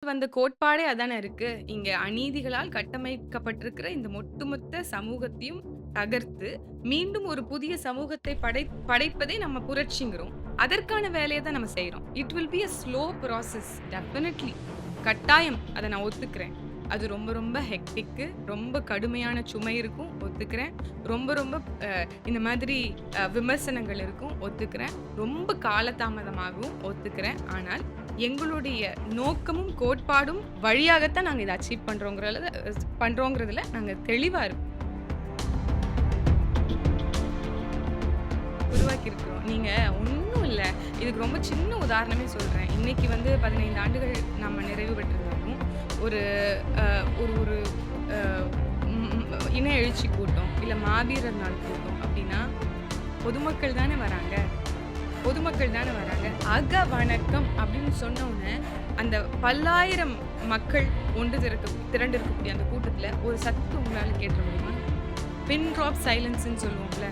வந்த கோட்பாடே அதானே இருக்கு. இங்க அநீதிகளால் கட்டமைக்கப்பட்டிருக்கிற இந்த ஒட்டுமொத்த சமூகத்தையும் தகர்த்து, மீண்டும் ஒரு புதிய சமூகத்தை படைப்பதே நம்ம புரட்சிங்கிறோம். அதற்கான வேலைய தான் நம்ம செய்றோம். It will be a slow process definitely. கட்டாயம். அத நான் ஒத்துக்கிறேன். அது ரொம்ப ரொம்ப ஹெக்டிக்கு, ரொம்ப கடுமையான சுமை இருக்கும், ஒத்துக்கிறேன். ரொம்ப ரொம்ப இந்த மாதிரி விமர்சனங்கள் இருக்கும், ஒத்துக்கிறேன். ரொம்ப காலதாமதமாகவும் ஒத்துக்கிறேன். ஆனால் எங்களுடைய நோக்கமும், கோட்பாடும் வழியாகத்தான் நாங்க இத அச்சீவ் பண்றோங்கிறதுல நாங்க தெளிவா இருக்கோம். உருவாக்கியிருக்கிறோம். நீங்க ஒண்ணும் இல்ல. இதுக்கு ரொம்ப சின்ன உதாரணமே சொல்றேன். இன்னைக்கு வந்து 15 ஆண்டுகள் நம்ம நிறைவு பெற்றிருந்தாலும், ஒரு அ ஒரு ஒரு அ ம் ம் இன எழுச்சி கூட்டம், இல்ல மாவீரர் நாள் கூட்டம் அப்டின்னா, பொதுமக்கள் தானே வராங்க. பொதுமக்கள் தானே வராங்க. வணக்கம் அப்படின்னு சொன்ன உடனே, அந்த பல்லாயிரம் மக்கள் திரண்டு இருக்கக்கூடிய அந்த கூட்டத்துல ஒரு சத்தம் உங்களால கேட்ற முடியுமா? பின் ட்ராப் சைலன்ஸ்ன்னு சொல்லுவோம்ல.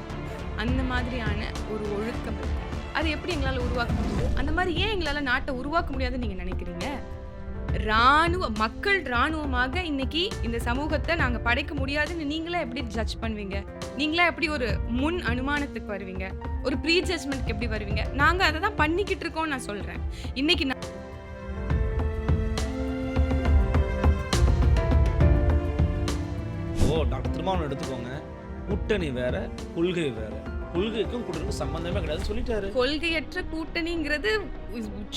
அந்த மாதிரியான ஒரு ஒழுக்கம் இருக்கு. அது எப்படி எங்களால உருவாக்க முடியுது? அந்த மாரி ஏன் எங்களால நாட்ட உருவாக்க முடியாதுன்னு நீங்க நினைக்கிறீங்க? மக்கள் ராணுவமாக இன்னைக்கு இந்த சமூகத்த நாங்க படைக்க முடியாதுன்னு நீங்களா எப்படி ஜட்ஜ் பண்ணுவீங்க? நீங்களா எப்படி ஒரு முன் அனுமானத்துக்கு வருவீங்க? ஒரு ப்ரீ ஜட்ஜ்மென்ட்க்கு எப்படி வருவீங்க? நாங்க அத தான் பண்ணிக்கிட்டு இருக்கோம்னு நான் சொல்றேன். இன்னைக்கு டாக்டர் திருமாவளவன் எடுத்துக்கோங்க. கூட்டணி வேற, கொள்கை வேற. கொள்கைக்கும் கூட்டணிக்கும் சம்பந்தமே கிடையாதுன்னு சொல்லிட்டாரு. கொள்கையற்ற கூட்டணிங்கிறது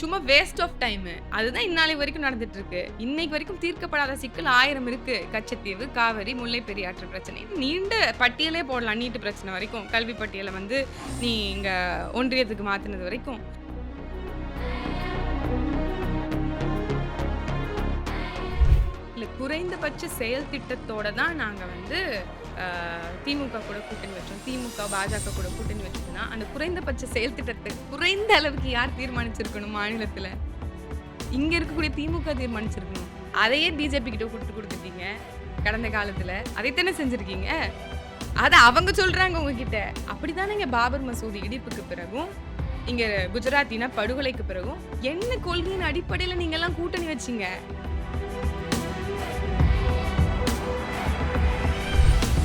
சும்மா வேஸ்ட் ஆஃப் டைம். அதுதான் இந்நாளை வரைக்கும் நடந்துட்டு இருக்கு. இன்னைக்கு வரைக்கும் தீர்க்கப்படாத சிக்கல் 1000 இருக்கு. கச்சத்தீவு, காவிரி, முல்லை பெரியாற்று பிரச்சனை. நீண்ட பட்டியலே போடலாம். நீட்டு பிரச்சனை வரைக்கும், கல்வி பட்டியலை வந்து நீங்க ஒன்றியத்துக்கு மாத்துனது வரைக்கும். இல்ல குறைந்தபட்ச செயல் திட்டத்தோட தான் நாங்க வந்து திமுக கூட கூட்டணி வச்சோம். திமுக, பாஜக கூட கூட்டணி வச்சதுன்னா, அந்த குறைந்தபட்ச செயல் திட்டத்தை குறைந்த அளவுக்கு யார் தீர்மானிச்சிருக்கணும் மாநிலத்துல? இங்க இருக்கக்கூடிய திமுக தீர்மானிச்சிருக்கணும். அதையே பிஜேபி கிட்ட குடுத்துட்டீங்க. கடந்த காலத்துல அதைத்தானே செஞ்சிருக்கீங்க. அத அவங்க சொல்றாங்க உங்ககிட்ட. அப்படித்தானேங்க பாபர் மசூதி இடிப்புக்கு பிறகும், இங்க குஜராத் இன படுகொலைக்கு பிறகும் என்ன கொள்கையின் அடிப்படையில நீங்க எல்லாம் கூட்டணி வச்சீங்க?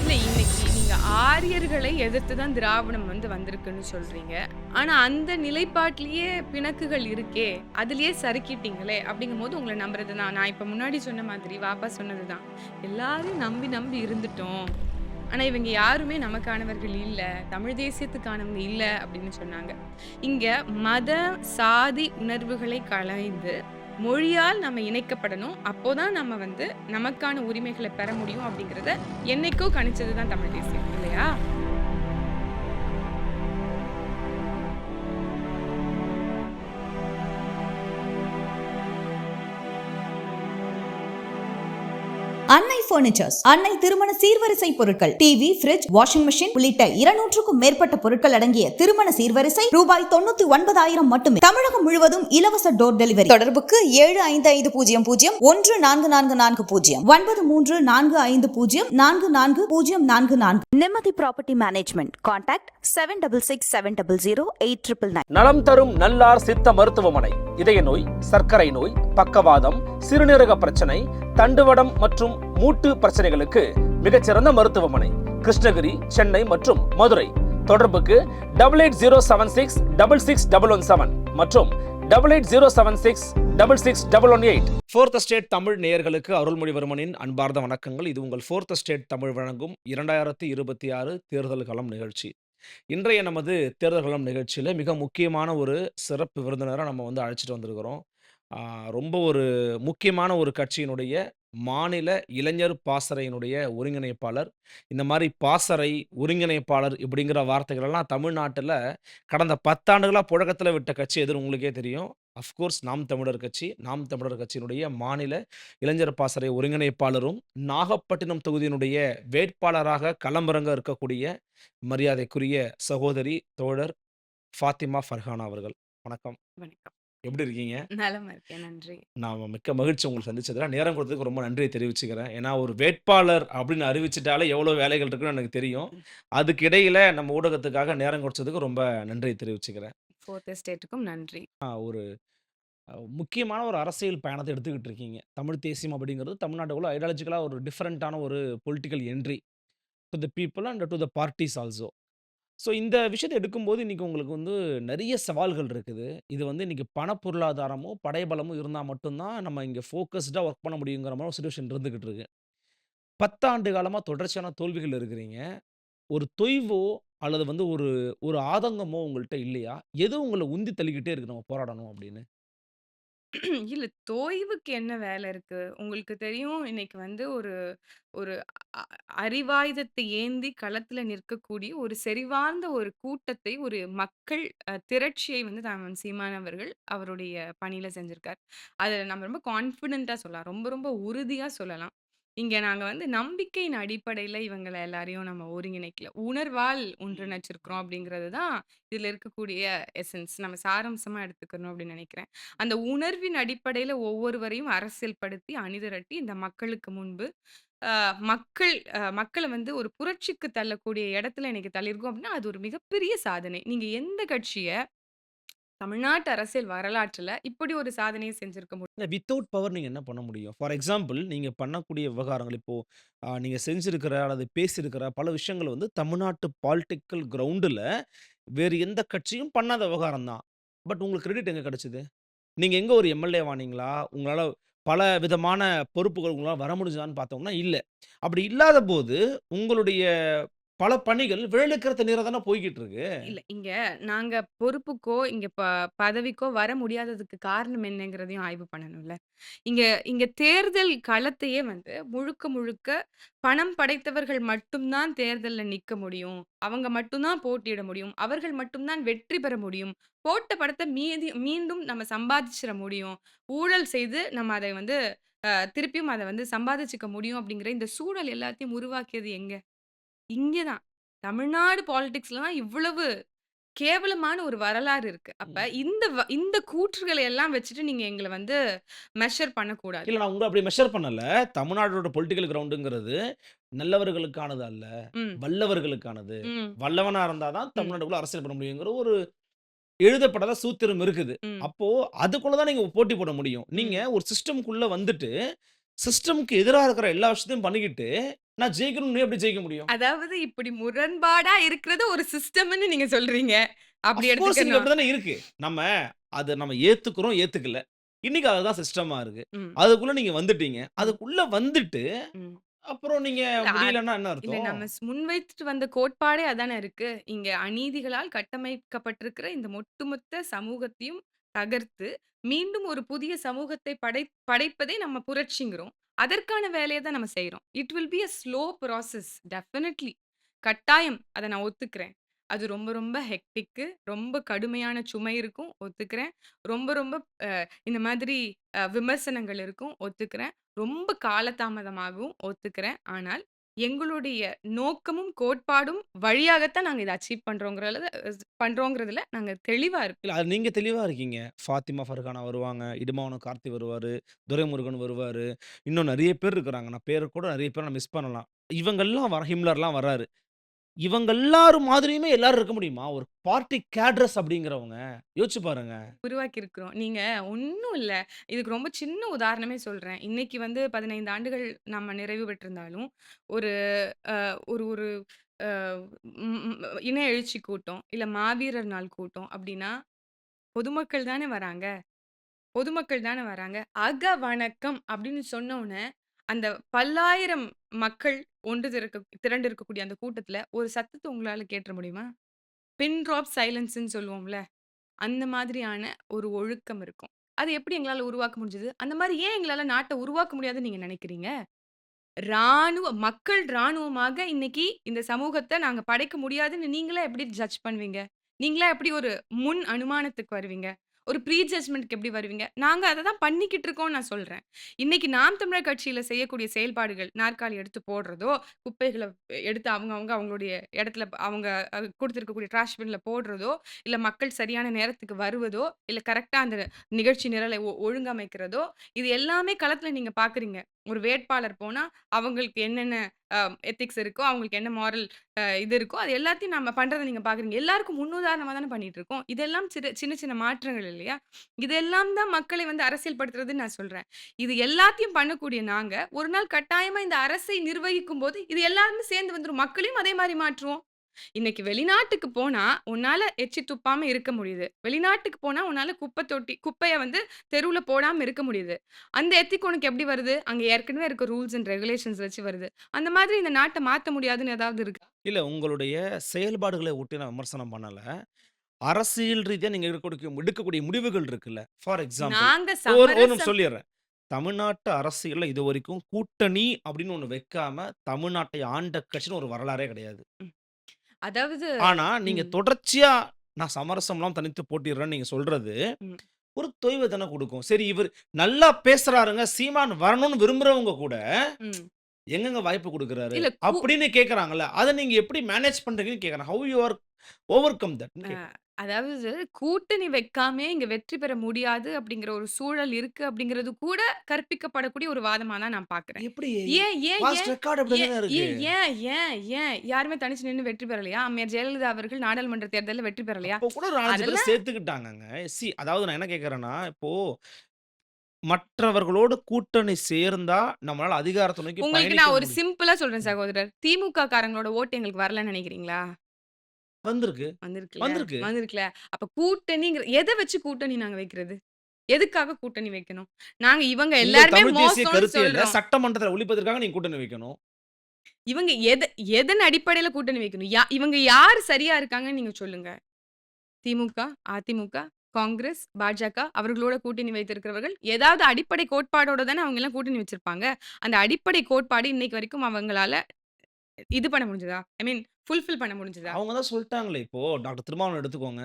இல்ல இன்னைக்கு நீங்க ஆரியர்களை எதிர்த்து தான் திராவிடம் வந்து வந்திருக்குன்னு சொல்றீங்க. ஆனா அந்த நிலைப்பாட்டிலேயே பிணக்குகள் இருக்கே, அதிலேயே சறுக்கிட்டீங்களே அப்படிங்கும்போது உங்கள நம்புறது தான். நான் இப்ப முன்னாடி சொன்ன மாதிரி வாப்பா சொன்னதுதான். எல்லாரையும் நம்பி இருந்துட்டோம். ஆனா இவங்க யாருமே நமக்கானவர்கள் இல்ல. தமிழ் தேசியத்துக்கானவங்க இல்ல அப்படின்னு சொன்னாங்க. இங்க மத, சாதி உணர்வுகளை களைந்து மொழியால் நம்ம இணைக்கப்படணும். அப்போதான் நம்ம வந்து நமக்கான உரிமைகளை பெற முடியும் அப்படிங்கிறத என்னைக்கோ கணிச்சது தான் தமிழ் தேசியம் இல்லையா? அன்னை பர்னிச்சர்ஸ், அன்னை திருமண சீர்வரிசை பொருட்கள், டிவி, ஃபிரிட்ஜ், வாஷிங் மெஷின் உள்ளிட்ட 200க்கும் மேற்பட்ட பொருட்கள் அடங்கிய திருமண சீர்வரிசை ரூபாய் 99,000 மட்டுமே. தமிழகம் முழுவதும் இலவச டோர் டெலிவரி. தொடர்புக்கு 7550144440 9345044044. நிம்மதி ப்ராப்பர்ட்டி மேனேஜ்மெண்ட். கான்டாக்ட் 7667008999. நலம் தரும் நல்லார் சித்த மருத்துவமனை. இதய நோய், சர்க்கரை நோய், பக்கவாதம், சிறுநீரக பிரச்சனை, தண்டுவடம் மற்றும் மூட்டு பிரச்சனைகளுக்கு மிகச்சிறந்த மருத்துவமனை. கிருஷ்ணகிரி, சென்னை மற்றும் மதுரை. தொடர்புக்கு 8807666117 மற்றும் 8807666118. ஃபோர்த் ஸ்டேட் தமிழ் நேயர்களுக்கு அருள்மொழிவர்மனின் அன்பார்ந்த வணக்கங்கள். இது உங்கள் ஃபோர்த் ஸ்டேட் தமிழ் வழங்கும் 2026 தேர்தல் களம் நிகழ்ச்சி. இன்றைய நமது தேர்தல் களம் நிகழ்ச்சியில மிக முக்கியமான ஒரு சிறப்பு விருந்தினரை நம்ம வந்து அழைச்சிட்டு வந்திருக்கிறோம். ரொம்ப ஒரு முக்கியமான ஒரு கட்சியினுடைய மாநில இளைஞர் பாசறையினுடைய ஒருங்கிணைப்பாளர். இந்த மாதிரி பாசறை, ஒருங்கிணைப்பாளர் இப்படிங்கிற வார்த்தைகள் எல்லாம் தமிழ்நாட்டில் கடந்த 10 ஆண்டுகளா புழக்கத்தில் விட்ட கட்சி எதுன்னு உங்களுக்கே தெரியும். அஃப்கோர்ஸ் நாம் தமிழர் கட்சி. நாம் தமிழர் கட்சியினுடைய மாநில இளைஞர் பாசறை ஒருங்கிணைப்பாளரும், நாகப்பட்டினம் தொகுதியினுடைய வேட்பாளராக களமிறங்க இருக்கக்கூடிய மரியாதைக்குரிய சகோதரி தோழர் ஃபாத்திமா ஃபர்ஹானா அவர்கள். வணக்கம். வணக்கம். எப்படி இருக்கீங்க? நலமா இருக்கேன். நன்றி. நான் மிக்க மகிழ்ச்சி உங்களை சந்திச்சதுல. நேரம் கொடுத்ததுக்கு ரொம்ப நன்றியை தெரிவிச்சுக்கிறேன். ஏன்னா ஒரு வேட்பாளர் அப்படின்னு அறிவிச்சுட்டாலே எவ்வளோ வேலைகள் இருக்குன்னு எனக்கு தெரியும். அதுக்கு இடையில நம்ம ஊடகத்துக்காக நேரம் கொடுத்ததுக்கு ரொம்ப நன்றியை தெரிவிச்சுக்கிறேன். ஃபோர்த் எஸ்டேட்டுக்கும் நன்றி. ஒரு முக்கியமான ஒரு அரசியல் பயணத்த எடுத்துக்கிட்டு இருக்கீங்க. தமிழ் தேசியம் அப்படிங்கிறது தமிழ்நாட்டுக்குள்ள ஐடியாலஜிக்கலா ஒரு டிஃபரண்டான ஒரு political entry to the people and to the parties also. So இந்த விஷயத்த எடுக்கும்போது இன்னைக்கு உங்களுக்கு வந்து நெறைய சவால்கள் இருக்குது. இது வந்து இன்னைக்கு பண பொருளாதாரமும், படைபலமும் இருந்தா மட்டும் தான் நம்ம இங்க ஃபோக்கஸ்டா வொர்க் பண்ண முடியுங்கிற மாரி ஒரு சிச்சுவேஷன் இருந்துகிட்டு இருக்கு. 10 ஆண்டு காலமா தொடர்ச்சியான தோல்விகள் இருக்கிறீங்க. ஒரு தொய்வோ அல்லது வந்து ஒரு ஒரு ஆதங்கமோ உங்கள்ட்ட இல்லையா? எது உங்கள உந்தி தள்ளிக்கிட்டே இருக்கு நம்ம போராடணும் அப்படின்னு? இல்ல தோய்வுக்கு என்ன வேல இருக்கு? உங்களுக்கு தெரியும் இன்னைக்கு வந்து ஒரு ஒரு அ அறிவாயுதத்தை ஏந்தி களத்துல நிற்கக்கூடிய ஒரு செறிவார்ந்த ஒரு கூட்டத்தை, ஒரு மக்கள் திரட்சியை வந்து சீமான் அவர்கள் அவருடைய பணியில செஞ்சிருக்கார். அத நம்ம ரொம்ப கான்ஃபிடென்ட்டா சொல்லலாம். ரொம்ப ரொம்ப உறுதியா சொல்லலாம். இங்க நாங்க வந்து நம்பிக்கையின் அடிப்படையில இவங்கள எல்லாரையும் நம்ம ஒருங்கிணைக்கல. உணர்வால் ஒன்றிணைச்சிருக்கிறோம் அப்படிங்கிறது தான் இதுல இருக்கக்கூடிய எசன்ஸ். நம்ம சாராம்சமா எடுத்துக்கணும் அப்படின்னு நெனைக்கிறேன். அந்த உணர்வின் அடிப்படையில ஒவ்வொருவரையும் அரசியல் படுத்தி, அணிதிரட்டி இந்த மக்களுக்கு முன்பு அ மக்கள வந்து ஒரு புரட்சிக்கு தள்ளக்கூடிய இடத்துல இன்னைக்கு தள்ளியிருக்கோம் அப்படின்னா, அது ஒரு மிகப்பெரிய சாதனை. நீங்க எந்த கட்சிய தமிழ்நாட்டு அரசியல் வரலாற்றுல இப்படி ஒரு சாதனைய செஞ்சிருக்க முடியும்? இல்ல வித்தவுட் பவர் நீங்க என்ன பண்ண முடியும்? ஃபார் எக்ஸாம்பிள் நீங்க பண்ணக்கூடிய விவகாரங்கள் இப்போ நீங்க செஞ்சிருக்கிற அல்லது பேசியிருக்கிற பல விஷயங்கள் வந்து தமிழ்நாட்டு பாலிட்டிக்கல் கிரவுண்டுல வேறு எந்த கட்சியும் பண்ணாத விவகாரம் தான். பட் உங்களுக்கு கிரெடிட் எங்க கிடைச்சது? நீங்க எங்க ஒரு எம்.எல்.ஏ ஆனீங்களா? உங்களால பல விதமான பொறுப்புகள் உங்களால வர முடிஞ்சதான்னு பார்த்தோம்னா, இல்ல. அப்படி இல்லாதபோது, உங்களுடைய பல பணிகள் விரலுக்கேத்த தண்ணீரா தானே போய்க்கிட்டு இருக்கு. இல்ல. இங்க நாங்க பொறுப்புக்கோ, இங்க பதவிக்கோ வர முடியாததுக்கு காரணம் என்னங்கிறதையும் ஆய்வு பண்ணணும்ல. இங்க இங்க தேர்தல் களத்தையே வந்து முழுக்க முழுக்க பணம் படைத்தவர்கள் மட்டும் தான் தேர்தல்ல நிக்க முடியும். அவங்க மட்டும் தான் போட்டியிட முடியும். அவர்கள் மட்டும் தான் வெற்றி பெற முடியும். போட்ட படத்த மீண்டும் நம்ம சம்பாதிச்சிற முடியும். ஊழல் செய்து நம்ம அதை வந்து திருப்பியும் அத வந்து சம்பாதிச்சுக்க முடியும் அப்படிங்கிற இந்த சூழல் எல்லாத்தையும் உருவாக்கியது எங்க? இங்க தான். தமிழ்நாடு பாலிடிக்ஸ்ல தான் இவ்வளவு கேவலமான ஒரு வரலாறு இருக்கு. அப்ப ம். இந்த கூற்றுகள எல்லாம் வச்சுட்டு நீங்க எங்கள வந்து மெஷர் பண்ணக்கூடாது. இல்ல நான் உங்கள அப்படி மெஷர் பண்ணல. தமிழ்நாடோட பொலிட்டிக்கல் கிரவுண்டுங்கிறது நல்லவர்களுக்கானது அல்ல. ம், வல்லவர்களுக்கானது. ம், வல்லவனா இருந்தா தான் ம், தமிழ்நாட்டுக்குள்ள அரசியல் பண்ண முடியுங்கிற ஒரு எழுதப்படாத சூத்திரம் இருக்குது. ம், அப்போ அதுக்குள்ள தான் நீங்க போட்டி போட முடியும். நீங்க ம். ஒரு சிஸ்டம்க்குள்ள வந்துட்டு, சிஸ்டம்க்கு எதிரா இருக்கிற எல்லா விஷயத்தையும் பண்ணிக்கிட்டு, நான் ஜெயிக்கணும்னு எப்படி ஜெயிக்க முடியும்? அதாவது இப்படி முரண்பாடா இருக்கிறது ஒரு சிஸ்டம்ன்னு நீங்க சொல்றீங்க. அப்படி ஆஃப் கோர்ஸ் இன்னைக்கு எடுத்துக்கணும். அப்படி தானே இருக்கு. நம்ம ஏத்துக்கிறோம், ஏத்துக்கல. இன்னைக்கு அதுதான் சிஸ்டமா இருக்கு. ம், அதுக்குள்ள நீங்க வந்துட்டீங்க. ம், அதுக்குள்ள வந்துட்டு, ம். அப்புறம் நீங்க இல்ல முடியலன்னா என்ன இல்ல அர்த்தம்? நம்ம முன்வைத்துட்டு வந்த கோட்பாடே அதானே இருக்கு. இங்க அநீதிகளால் கட்டமைக்கப்பட்டிருக்கிற இந்த ஒட்டுமொத்த சமூகத்தையும் தகர்த்து, மீண்டும் ஒரு புதிய சமூகத்தை படைப்பதே நம்ம புரட்சிங்கிறோம். அதற்கான வேலைய தான் நம்ம செய்றோம். It will be a slow process definitely. கட்டாயம். அத நான் ஒத்துக்கிறேன். அது ரொம்ப ரொம்ப ஹெக்டிக்கு, ரொம்ப கடுமையான சுமை இருக்கும், ஒத்துக்கிறேன். ரொம்ப ரொம்ப இந்த மாதிரி விமர்சனங்கள் இருக்கும், ஒத்துக்கிறேன். ரொம்ப காலதாமதமாகும், ஒத்துக்கிறேன். ஆனால் எங்களுடைய நோக்கமும், கோட்பாடும் வழியாகத்தான் நாங்க இத அச்சீவ் பண்றோங்கிறதுல நாங்க தெளிவா இருக்கோம். இல்ல அது நீங்க தெளிவா இருக்கீங்க. ஃபாத்திமா ஃபர்ஹானா வருவாங்க, இடும்பாவனம் கார்த்தி வருவாரு, துரைமுருகன் வருவாரு. இன்னும் நெறைய பேர் இருக்கிறாங்க. நான் பேர கூட நெறைய பேர நான் மிஸ் பண்ணலாம். இவங்கெல்லாம் ஹிம்லர்லாம் வராரு. இவங்க எல்லாரும் மாதிரியுமே எல்லாரும் இருக்க முடியுமா? ஒரு பார்ட்டி கேடரஸ் அப்படிங்கிறவங்க. யோசிச்சு பாருங்க. உருவாக்கியிருக்கிறோம். நீங்க ஒண்ணும் இல்ல. இதுக்கு ரொம்ப சின்ன உதாரணமே சொல்றேன். இன்னைக்கு வந்து 15 ஆண்டுகள் நம்ம நிறைவு பெற்றிருந்தாலும், ஒரு ஒரு ஒரு அ ம் ம் இன எழுச்சி கூட்டம், இல்ல மாவீரர் நாள் கூட்டம் அப்டின்னா, பொதுமக்கள் தானே வராங்க. பொதுமக்கள் தானே வராங்க. வணக்கம் அப்டின்னு சொன்னோனே, அந்த பல்லாயிரம் மக்கள் திரண்டு இருக்கக்கூடிய அந்த கூட்டத்துல, ஒரு சத்தத்த உங்களால கேட்ற முடியுமா? பின் ட்ராப் சைலன்ஸ்ன்னு சொல்லுவோம்ல. அந்த மாதிரியான ஒரு ஒழுக்கம் இருக்கும். அது எப்படி எங்களால உருவாக்க முடிஞ்சது? அந்த மாரி ஏன் எங்களால நாட்ட உருவாக்க முடியாதுன்னு நீங்க நெனைக்கிறீங்க? மக்கள் ராணுவமாக இன்னைக்கு இந்த சமூகத்த நாங்க படைக்க முடியாதுன்னு நீங்களா எப்படி ஜட்ஜ் பண்ணுவீங்க? நீங்களா எப்படி ஒரு முன் அனுமானத்துக்கு வருவீங்க? ஒரு ப்ரீ ஜட்ஜ்மென்ட்க்கு எப்படி வருவீங்க? நாங்க அத தான் பண்ணிக்கிட்டு இருக்கோம்னு நான் சொல்றேன். இன்னைக்கு நாம் தமிழர் கட்சியில செய்யக்கூடிய செயல்பாடுகள், நாற்காலி எடுத்து போடுறதோ, குப்பைகள எடுத்து அவங்களுடைய இடத்துல அவங்க குடுத்திருக்கக்கூடிய டிராஷ் பின்ல போடுறதோ, இல்ல மக்கள் சரியான நேரத்துக்கு வருவதோ, இல்ல கரெக்ட்டா அந்த நிகழ்ச்சி நிரலை ஒழுங்கமைக்கிறதோ, இது எல்லாமே களத்துல நீங்க பார்க்குறீங்க. ஒரு வேட்பாளர் போனா, அவங்களுக்கு என்னென்ன எத்திக்ஸ் இருக்கோ, அவங்களுக்கு என்ன மாரல் இது இருக்கோ, அது எல்லாத்தையும் நம்ம பண்றத நீங்க பார்க்குறீங்க. எல்லாருக்கும் முன்னுதாரணமா தானே பண்ணிட்டு இருக்கோம். இதெல்லாம் சின்ன சின்ன மாற்றங்கள் இல்லையா? இதெல்லாம் தான் மக்களை வந்து அரசியல் படுத்துறதுன்னு நான் சொல்றேன். இது எல்லாத்தையும் பண்ணக்கூடிய நாங்க, ஒரு நாள் கட்டாயமா இந்த அரசை நிர்வகிக்கும்போது, இது எல்லாருமே சேர்ந்து வந்துரும். மக்களையும் அதே மாரி மாற்றுவோம். இன்னைக்கு வெளிநாட்டுக்கு போனா, உன்னால எச்சி துப்பாம இருக்க முடியுது. வெளிநாட்டுக்கு போனா, உன்னால குப்பைய வந்து தெருவுல போடாம இருக்க முடியுது. அந்த எத்திக் உனக்கு எப்படி வருது? அங்க ஏற்கனவே இருக்க ரூல்ஸ் அண்ட் ரெகுலேஷன்ஸ் வச்சு வருது. அந்த மாதிரி இந்த நாட்ட மாத்த முடியாதுன்னு ஏதாவது இருக்கா? இல்ல உங்களுடைய செயல்பாடுகள ஒட்டி நான் விமர்சனம் பண்ணல. அரசியல் ரீதியா நீங்க எடுக்கக்கூடிய முடிவுகள் இருக்குல்ல. ஃபார் எக்ஸாம்பிள் நாங்க ஒரு ஒரு நிமிஷம் சமரசம் சொல்லிர்றேன். தமிழ்நாட்டு அரசியல்ல இதுவரைக்கும் கூட்டணி அப்படின்னு ஒண்ணு வைக்காம, தமிழ்நாட்டை ஆண்ட கட்சின்னு ஒரு வரலாறே கிடையாது. ம். அதாவது ஆனா, நீங்க ம், தொடர்ச்சியா நான் சமரசம்லாம் தனித்து போட்டிடுறேன்னு நீங்க சொல்றது, ம், ஒரு தொய்வ தானே குடுக்கும். சரி இவரு நல்லா பேசுறாருங்க, சீமான் வரணும்னு விரும்புறவங்க கூட, ம். எங்கங்க வாய்ப்பு குடுக்குறாரு? இல்ல அப்படின்னு கேட்கறாங்கல்ல. அத நீங்க எப்படி மேனேஜ் பண்றீங்கன்னு கேட்கறேன். ஹவ் யூ ஆர் ஓவர்கம் தட்ன்னு அ கேட்கறேன். அதாவது கூட்டணி வைக்காமயே இங்க வெற்றி பெற முடியாது அப்படிங்கிற ஒரு சூழல் இருக்கு அப்படிங்கிறது கூட கற்பிக்கப்படக்கூடிய ஒரு வாதமா தான் நான் பார்க்குறேன். எப்படி? ஏன் ஏன் பாஸ்ட் ஏன் ரெக்கார்ட் அப்படி ஏன் தானே இருக்கு. ஏன் ஏன் ஏன் ஏன் யாருமே தனிச்சு நின்னு வெற்றி பெறலையா? அம்மையார் ஜெயலலிதா அவர்கள் நாடாளுமன்ற தேர்தல்ல வெற்றி பெறலையா? அப்போ கூட ஒரு 4, 5 பேர அதெல்லாம் சேர்த்துக்கிட்டாங்கங்க. அதாவது நான் என்ன கேட்கறேன்னா, இப்போ மற்றவர்களோடு கூட்டணி சேர்ந்தா நம்மளால அதிகாரத்த நோக்கி உங்களுக்கு பயணிக்க நான் ஒரு முடியும். சிம்பிளா சொல்றேன் ம். சகோதரர். திமுக காரங்களோட ஓட்டு எங்களுக்கு வரலன்னு நெனைக்கிறீங்களா? வந்திருக்கு, வந்திருக்குல்ல வந்திருக்கு. வந்திருக்குல்ல. அப்ப கூட்டணிங்கிற எத வச்சு கூட்டணி நாங்க வைக்கிறது? எதுக்காக கூட்டணி வைக்கணும்? நாங்க இவங்க உங்கள் எல்லாருமே தமிழ் தேசிய மோசம்னு கருத்தியல்ல சொல்றோம். சட்டமன்றத்துல ஒழிப்பதற்காக நீங்க கூட்டணி வைக்கணும். இவங்க எதன் அடிப்படையில கூட்டணி வைக்கணும்? இவங்க யார் சரியா இருக்காங்கன்னு நீங்க சொல்லுங்க. திமுக, அதிமுக, காங்கிரஸ், பாஜக அவர்களோட கூட்டணி வைத்திருக்கிறவர்கள் ஏதாவது அடிப்படை கோட்பாடோட தானே அவங்க எல்லாம் கூட்டணி வச்சிருப்பாங்க. அந்த அடிப்படை கோட்பாடு இன்னைக்கு வரைக்கும் அவங்களால இது பண்ண முடிஞ்சதா? ஐ மீன் ஃபுல்ஃபில் பண்ண முடிஞ்சதா? அவங்க தான் சொல்ட்டாங்களே இப்போ டாக்டர் திருமாவளவன் எடுத்துக்கோங்க.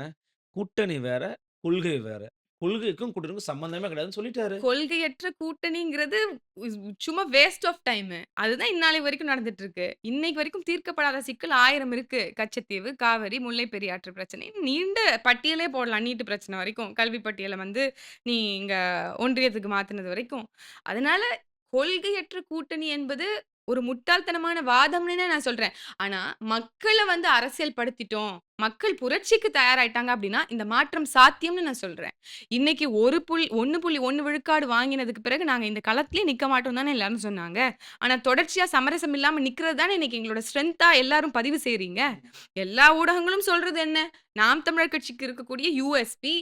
கூட்டணி வேற, கொள்கை வேற. கொள்கைக்கும் கூட்டணிக்கும் சம்மந்தமே கிடையாதுன்னு சொல்லிட்டாரு. கொள்கையற்ற கூட்டணிங்கிறது உஸ் சும்மா வேஸ்ட் ஆஃப் டைமு. அதுதான் இந்நாளை வரைக்கும் நடந்துட்டு இருக்கு. இன்னைக்கு வரைக்கும் தீர்க்கப்படாத சிக்கல் 1000 இருக்கு. கச்சத்தீவு, காவிரி, முல்லை பெரியாற்று பிரச்சனை. நீண்ட பட்டியலே போடலாம். நீட்டு பிரச்சனை வரைக்கும். கல்வி பட்டியல வந்து நீ இங்க ஒன்றியத்துக்கு மாத்துனது வரைக்கும். அதனால கொள்கையற்ற கூட்டணி என்பது ஒரு முட்டாள்தனமான வாதம்னே நான் சொல்றேன். ஆனா, மக்கள வந்து அரசியல் படுத்திட்டோம். மக்கள் புரட்சிக்கு தயாராயிட்டாங்க அப்டின்னா, இந்த மாற்றம் சாத்தியம்னு நான் சொல்றேன். இன்னைக்கு 1.1 விழுக்காடு வாங்கினதுக்கு பிறகு நாங்க இந்த களத்திலேயே நிக்க மாட்டோம் தானே எல்லாரும் சொன்னாங்க. ஆனா தொடர்ச்சியா சமரசம் இல்லாம நிக்கிறது தானே இன்னைக்கு எங்களோட ஸ்ட்ரென்த்தா எல்லாரும் பதிவு செய்றீங்க. எல்லா ஊடகங்களும் சொல்றது என்ன? நாம் தமிழர் கட்சிக்கு இருக்கக்கூடிய யுஎஸ்பி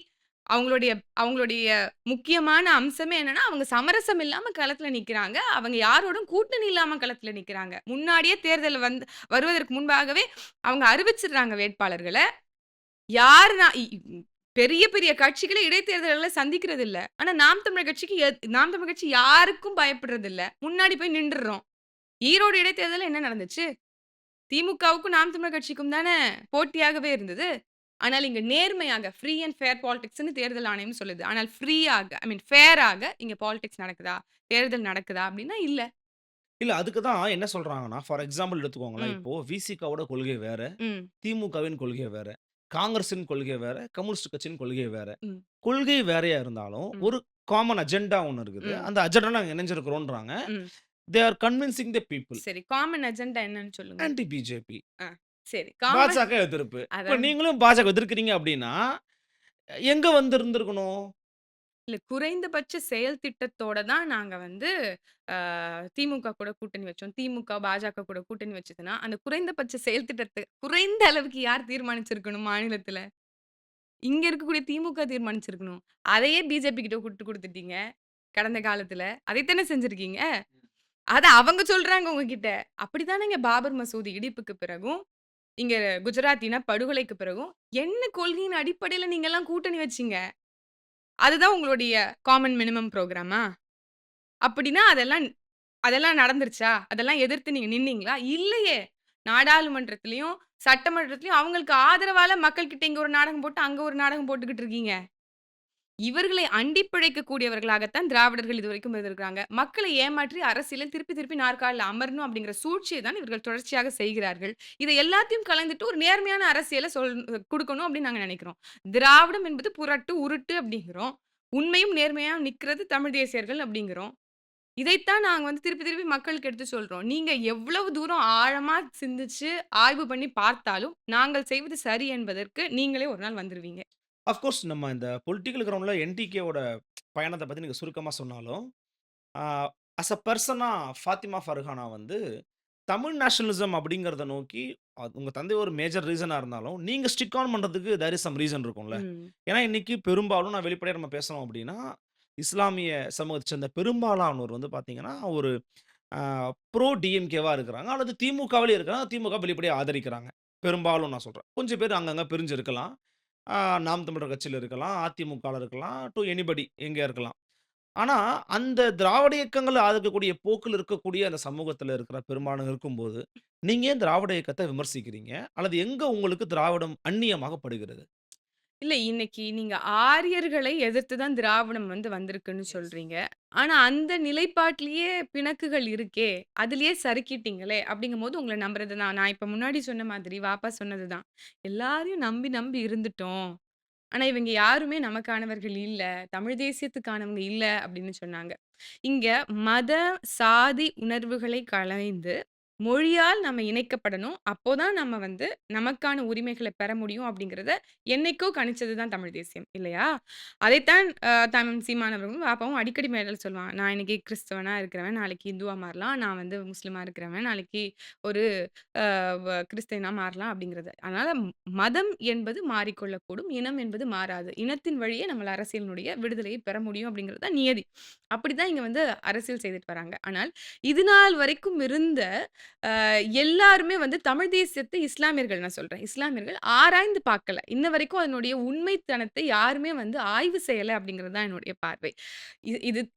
அவங்களுடைய அவங்களுடைய முக்கியமான அம்சமே என்னன்னா, அவங்க சமரசம் இல்லாம களத்துல நிக்கிறாங்க. அவங்க யாரோடும் கூட்டணி இல்லாம களத்துல நிக்கிறாங்க. முன்னாடியே தேர்தல் வருவதற்கு முன்பாகவே அவங்க அறிவிச்சிடுறாங்க வேட்பாளர்கள. யாரு நான் இ இ பெரிய பெரிய கட்சிகளே இடைத்தேர்தல்கள சந்திக்கிறது இல்ல. ஆனா நாம் தமிழர் கட்சி யாருக்கும் பயப்படுறது இல்ல. முன்னாடி போய் நின்றுறோம். ஈரோடு இடைத்தேர்தல்ல என்ன நடந்துச்சு? திமுகவுக்கும் நாம் தமிழர் கட்சிக்கும் தானே போட்டியாகவே இருந்தது. ஆனால் இங்க நேர்மையாக ஃப்ரீ அண்ட் ஃபேர் பாலிடிக்ஸ்ன்னு தேர்தல் ஆணையம் சொல்லுது. ஆனால் ஃப்ரீயாக ஐ மீன் ஃபேராக இங்க பாலிடிக்ஸ் நடக்குதா? தேர்தல் நடக்குதா? அப்டின்னா இல்ல. இல்ல அதுக்கு தான் என்ன சொல்றாங்கன்னா, ஃபார் எக்ஸாம்பிள் எடுத்துக்கோங்களேன். ம், இப்போ விசிகாவோட கொள்கை வேற, ம், திமுகவின் கொள்கை வேற, காங்கிரஸின் கொள்கை வேற, கம்யூனிஸ்ட் கட்சியின் கொள்கை வேற. ம், கொள்கை வேறையா இருந்தாலும், ம், ஒரு காமன் அஜெண்டா ஒண்ணு இருக்குது. ம், அந்த அஜெண்டால நாங்க இணைஞ்சிருக்கிறோம்ன்றாங்க. ம். They are convincing the people. சரி. காமன் அஜெண்டா என்னன்னு சொல்லுங்க. Anti BJP. ஆ, சரி. காமன் பாஜக எதிர்ப்பு. இப்ப அதான் நீங்களும் பாஜக எதிர்க்கிறீங்க அப்டின்னா, எங்க வந்து இருந்திருக்கணும்? இல்ல குறைந்தபட்ச செயல் திட்டத்தோட தான் நாங்க வந்து திமுக கூட கூட்டணி வச்சோம். திமுக, பாஜக கூட கூட்டணி வச்சதுன்னா, அந்த குறைந்தபட்ச செயல் திட்டத்த குறைந்த அளவுக்கு யார் தீர்மானிச்சிருக்கணும் மாநிலத்துல? இங்க இருக்கக்கூடிய திமுக தீர்மானிச்சிருக்கணும். அதையே பிஜேபி கிட்ட குடுத்துட்டீங்க. கடந்த காலத்துல. அதைத்தானே செஞ்சிருக்கீங்க. அத அவங்க சொல்றாங்க உங்ககிட்ட. அப்படித்தானேங்க பாபர் மசூதி இடிப்புக்கு பிறகும், இங்க குஜராத் இன படுகொலைக்கு பிறகும், என்ன கொள்கையின் அடிப்படையில நீங்கலாம் கூட்டணி வச்சீங்க? அதுதான் உங்களுடைய காமன் மினிமம் புரோகிராமா? அப்படின்னா அதெல்லாம் அதெல்லாம் நடந்துருச்சா? அதெல்லாம் எதிர்த்து நீங்க நின்னீங்களா? இல்லையே! நாடாளுமன்றத்திலயும், சட்டமன்றத்திலயும் அவங்களுக்கு ஆதரவால மக்கள் கிட்ட இங்க ஒரு நாடகம் போட்டு, அங்க ஒரு நாடகம் போட்டுக்கிட்டு இருக்கீங்க. இவர்களை அண்டி பிழைக்கக்கூடியவர்களாகத்தான் திராவிடர்கள் இதுவரைக்கும் இருந்திருக்காங்க. மக்களை ஏமாற்றி அரசியலில் திருப்பி திருப்பி நாற்காலில அமரணும் அப்படிங்கிற சூழ்ச்சிய தான் இவர்கள் தொடர்ச்சியாக செய்கிறார்கள். இதை எல்லாத்தையும் கலந்துட்டு ஒரு நேர்மையான அரசியல குடுக்கணும் அப்படின்னு நாங்க நெனைக்கிறோம். திராவிடம் என்பது புரட்டு, உருட்டு அப்படிங்கிறோம். உண்மையும் நேர்மையா நிக்கிறது தமிழ் தேசியர்கள் அப்படிங்கிறோம். இதைத்தான் நாங்க வந்து திருப்பி திருப்பி மக்களுக்கு எடுத்து சொல்றோம். நீங்க எவ்வளவு தூரம் ஆழமா சிந்திச்சு, ஆய்வு பண்ணி பார்த்தாலும், நாங்கள் செய்வது சரி என்பதற்கு நீங்களே ஒரு நாள் வந்துருவீங்க. அஃப்கோர்ஸ் நம்ம இந்த பொலிட்டிக்கல் கிரவுண்ட்ல என்டிகேவோட பயணத்த பத்தி நீங்க சுருக்கமா சொன்னாலும், ah as a persona Fathima Farhana வந்து தமிழ் நேஷனலிசம் அப்படிங்கிறத நோக்கி உங்க தந்தை ஒரு மேஜர் ரீசனா இருந்தாலும், நீங்க ஸ்டிக் ஆன் பண்றதுக்கு தேர் இஸ் சம் ரீசன் இருக்கும்ல. ம். ஏன்னா, இன்னைக்கு பெரும்பாலும் நான் வெளிப்படையா நம்ம பேசணும் அப்படின்னா, இஸ்லாமிய சமூகத்த சேர்ந்த பெரும்பாலானோர் வந்து பார்த்தீங்கன்னா, ஒரு அ ப்ரோ டிஎம்கேவா இருக்கிறாங்க. அல்லது திமுகவிலே இருக்கிறாங்க. திமுக வெளிப்படையா ஆதரிக்கிறாங்க. பெரும்பாலும் நான் சொல்றேன். கொஞ்சம் பேர் அங்கங்க பிரிஞ்சு இருக்கலாம். ஆ நாம் தமிழர் கட்சியில இருக்கலாம். அதிமுகல இருக்கலாம். டூ எனிபடி எங்க இருக்கலாம். ஆனா, அந்த திராவிட இயக்கங்கள் ஆதரிக்கக்கூடிய போக்குல இருக்கக்கூடிய அந்த சமூகத்துல இருக்கிற பெரும்பாலும் இருக்கும்போது, நீங்க ஏன் திராவிட இயக்கத்த விமர்சிக்கிறீங்க? அல்லது எங்க உங்களுக்கு திராவிடம் அந்நியமாக படுகிறது? இல்ல இன்னைக்கு நீங்க ஆரியர்களை எதிர்த்து தான் திராவிடம் வந்து வந்திருக்குன்னு சொல்றீங்க. ஆனா அந்த நிலைப்பாட்டிலேயே பிணக்குகள் இருக்கே! அதிலேயே சறுக்கிட்டீங்களே! அப்படிங்கும்போது உங்கள நம்புறது தான். நான் இப்ப முன்னாடி சொன்ன மாதிரி வாப்பா சொன்னது தான். எல்லாரையும் நம்பி நம்பி இருந்துட்டோம். ஆனா இவங்க யாருமே நமக்கானவர்கள் இல்ல. தமிழ் தேசியத்துக்கானவங்க இல்ல அப்படின்னு சொன்னாங்க. இங்க மத, சாதி உணர்வுகளை களைந்து, மொழியால் நம்ம இணைக்கப்படணும். அப்போதான் நம்ம வந்து நமக்கான உரிமைகள பெற முடியும் அப்படிங்கிறத என்னைக்கோ கணிச்சது தான் தமிழ் தேசியம் இல்லையா? அதைத்தான் சீமான் அவர்களும், பாப்பாவும் அடிக்கடி மேடையில சொல்லுவாங்க. நான் இன்னைக்கு கிறிஸ்தவனா இருக்கிறவன், நாளைக்கு இந்துவா மாறலாம். நான் வந்து முஸ்லிமா இருக்கிறவன், நாளைக்கு ஒரு கிறிஸ்டியனா மாறலாம் அப்படிங்கிறது. அதனால மதம் என்பது மாறிக்கொள்ளக்கூடும். இனம் என்பது மாறாது. இனத்தின் வழியே நம்மள அரசியலினுடைய விடுதலையை பெற முடியும் அப்படிங்கிறது தான் நியதி. அப்படிதான் இங்க வந்து அரசியல் செய்துட்டு வராங்க. ஆனால் இது நாள் வரைக்கும் இருந்த எல்லாருமே வந்து தமிழ் தேசியத்தை இஸ்லாமியர்கள் நான் சொல்றேன். இஸ்லாமியர்கள் ஆராய்ந்து பார்க்கல. இன்ன வரைக்கும் அதனுடைய உண்மைத்தனத்தை யாருமே வந்து ஆய்வு செய்யல அப்படிங்கிறது தான் என்னுடைய பார்வை.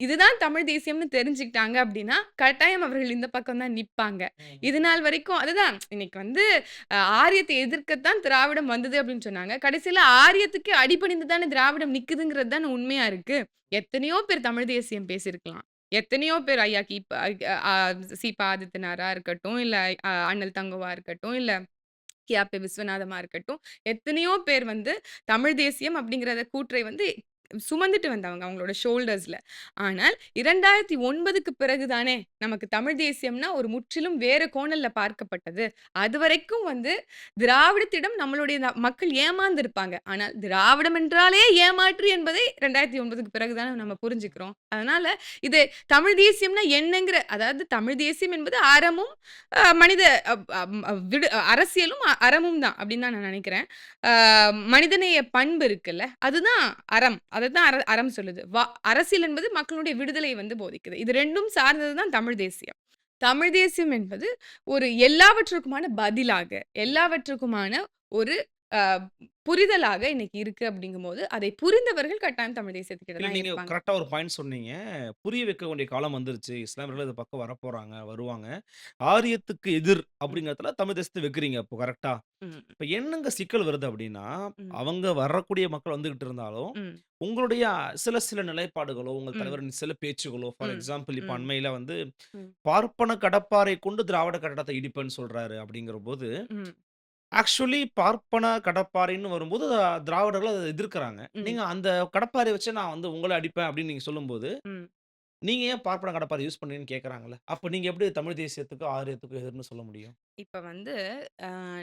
இதுதான் தமிழ் தேசியம்னு தெரிஞ்சுக்கிட்டாங்க அப்படின்னா, கட்டாயம் அவர்கள் இந்த பக்கம் தான் நிப்பாங்க. இது நாள் வரைக்கும் அதுதான் இன்னைக்கு வந்து ஆரியத்தை எதிர்க்கத்தான் திராவிடம் வந்தது அப்படின்னு சொன்னாங்க. கடைசியில ஆரியத்துக்கு அடிபணிந்து தானே திராவிடம் நிக்குதுங்கிறது தானே உண்மையா இருக்கு. எத்தனையோ பேர் தமிழ் தேசியம் பேசியிருக்கலாம். எத்தனையோ பேர் ஐயா சி.ப. ஆதித்தனாரா இருக்கட்டும், இல்ல அண்ணல் தங்கோவா இருக்கட்டும், இல்ல கி.ஆ.பெ. விஸ்வநாதமா இருக்கட்டும், எத்தனையோ பேர் வந்து தமிழ் தேசியம் அப்படிங்கிறத கூற்றை வந்து சுமந்துட்டு வந்தவங்க அவங்களோட ஷோல்டர்ஸ்ல. ஆனால் 2009க்கு பிறகு தானே நமக்கு தமிழ் தேசியம்னா ஒரு முற்றிலும் வேற கோணல்ல பார்க்கப்பட்டது. அதுவரைக்கும் வந்து திராவிடத்திடம் நம்மளுடைய மக்கள் ஏமாந்திருப்பாங்க. ஆனால் திராவிடம் என்றாலே ஏமாற்று என்பதை 2009க்கு பிறகு தானே நம்ம புரிஞ்சுக்கிறோம். அதனால இது தமிழ் தேசியம்னா என்னங்கிற அதாவது தமிழ் தேசியம் என்பது அறமும் மனித அப் அம் விடு அரசியலும் அறமும் தான் அப்படின்னு தான் நான் நினைக்கிறேன். ஆ மனிதநேய பண்பு இருக்குல்ல, அதுதான் அறம். அததான் அறம் சொல்லுது. அரசியல் என்பது மக்களுடைய விடுதலையை வந்து போதிக்குது. இது 2ம் சார்ந்தது தான் தமிழ் தேசியம். தமிழ் தேசியம் என்பது ஒரு எல்லாவற்றுக்குமான பதிலாக, எல்லாவற்றுக்குமான ஒரு அ புரிதலாக இன்னைக்கு இருக்கு அப்படிங்கும்போது, அதை புரிந்தவர்கள் கட்டாயம் தமிழ் தேசியத்துக்கிட்ட இல்ல தான் நீங்க இருப்பாங்க. கரெக்ட்டா ஒரு பாயிண்ட் சொன்னீங்க. புரிய வைக்க வேண்டிய காலம் வந்துருச்சு. இஸ்லாமியர்கள் இது பக்கம் வரப்போறாங்க, வருவாங்க. ஆரியத்துக்கு எதிர் ம், அப்படிங்கிறதுல தமிழ் தேசத்த வைக்கிறீங்க அப்போ கரெக்ட்டா? ம், இப்ப என்னங்க சிக்கல் வருது அப்படின்னா, ம், அவங்க வரக்கூடிய மக்கள் வந்துகிட்டு இருந்தாலும், ம், உங்களுடைய சில சில நிலைப்பாடுகளோ, உங்கள் ம், தலைவரின் சில பேச்சுகளோ, ஃபார் ம், எக்ஸாம்பிள் இப்ப ம், அண்மையில வந்து ம், பார்ப்பன கடப்பாரை கொண்டு திராவிட கட்டடத்த இடிப்பேன்னு சொல்றாரு அப்படிங்கிறபோது, ம், ஆக்சுவலி பார்ப்பன கடப்பாரைன்னு வரும்போது திராவிடர்கள் அத எதிர்க்கிறாங்க. ம், நீங்க அந்த கடப்பாரைய வச்சு நான் வந்து உங்கள அடிப்பேன் அப்படின்னு நீங்க சொல்லும்போது, ம். நீங்க ஏன் பார்ப்பன கடப்பாரை யூஸ் பண்ணீங்கன்னு கேட்கறாங்கல்ல. அப்ப நீங்க எப்படி தமிழ் தேசியத்துக்கும், ஆரியத்துக்கும் எதிர்ன்னு சொல்ல முடியும்? இப்ப வந்து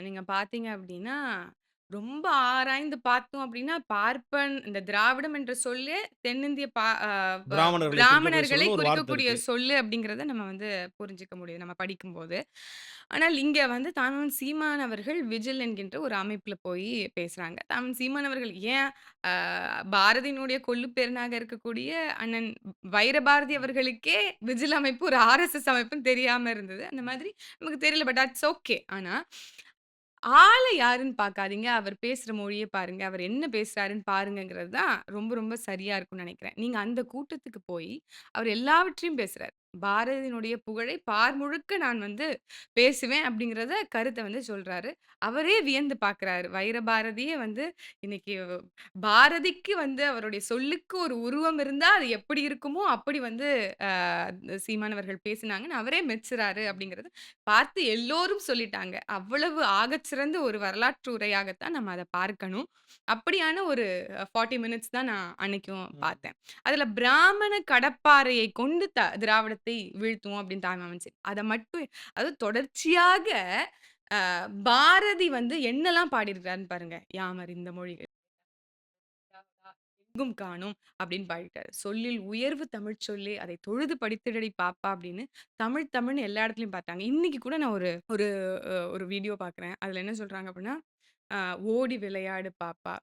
நீங்க பார்த்தீங்க அப்டின்னா, ரொம்ப ஆராய்ந்து பார்த்தோம் அப்டின்னா, பார்ப்பன் இந்த திராவிடம் என்ற சொல்லே தென்னிந்திய பா அ ப பிராமணர்களை குறிக்கக்கூடிய பிராமணர்களை சொல்லுன்னு ஒரு வார்த்தை குறிக்கக்கூடிய இருக்கு. சொல்லு அப்டிங்கிறத நம்ம வந்து புரிஞ்சுக்க முடியுது, நம்ம படிக்கும்போது. ஆனால் இங்க வந்து தாமன் சீமான் அவர்கள் விஜில் என்கின்ற ஒரு அமைப்புல போய் பேசுறாங்க. தாமன் சீமான் அவர்கள் ஏன் அ பாரதியினுடைய கொள்ளு பேரனாக இருக்கக்கூடிய அண்ணன் வைரபாரதி அவர்களுக்கே விஜில் அமைப்பு ஒரு ஆர்எஸ்எஸ் அமைப்புன்னு தெரியாம இருந்தது. அந்த மாதிரி நமக்கு தெரியல. But that's okay. ஆனா, ஆள யாருன்னு பார்க்காதீங்க. அவர் பேசுற மொழிய பாருங்க. அவர் என்ன பேசுறாருன்னு பாருங்கங்கிறது தான் ரொம்ப, ரொம்ப சரியா இருக்கும்னு நெனைக்கிறேன். நீங்க அந்த கூட்டத்துக்கு போய், அவர் எல்லாவற்றையும் பேசுறாரு. பாரதியினுடைய புகழை பார் முழுக்க நான் வந்து பேசுவேன் அப்படிங்கிறத கருத்த வந்து சொல்றாரு. அவரே வியந்து பார்க்குறாரு. வைரபாரதியே வந்து இன்னைக்கு பாரதிக்கு வந்து அவருடைய சொல்லுக்கு ஒரு உருவம் இருந்தா, அது எப்படி இருக்குமோ, அப்படி வந்து அ சீமான் அவர்கள் பேசினாங்கன்னு அவரே மெச்சுறாரு அப்படிங்கிறது பார்த்து எல்லோரும் சொல்லிட்டாங்க. அவ்வளவு ஆகச்சிறந்த ஒரு வரலாற்று உரையாகத்தான் நம்ம அத பார்க்கணும். அப்படியான ஒரு 40 மினிட்ஸ் தான் நான் அன்னைக்கும் ம். பார்த்தேன். அதுல பிராமண கடப்பாரையை கொண்டு திராவிடத்தை திராவிடத்தை வீழ்த்துவோம் அப்படின்னு தாய்மாமன் சீமான். அத மட்டும் அதாவது தொடர்ச்சியாக பாரதி வந்து என்னலாம் பாடியிருக்காருன்னு பாருங்க. யாமறிந்த மொழிகள் எங்கும் காணோம் அப்படின்னு பாடிட்டாரு. சொல்லில் உயர்வு தமிழ்ச் சொல்லே அதை தொழுது படித்திடடி பாப்பா அப்படின்னு தமிழ் தமிழ்ன்னு எல்லா இடத்துலயும் பார்த்தாங்க. இன்னைக்கு கூட நான் ஒரு ஒரு ஒரு வீடியோ பார்க்குறேன். அதுல என்ன சொல்றாங்க அப்படின்னா, அ ஓடி விளையாடு பாப்பா,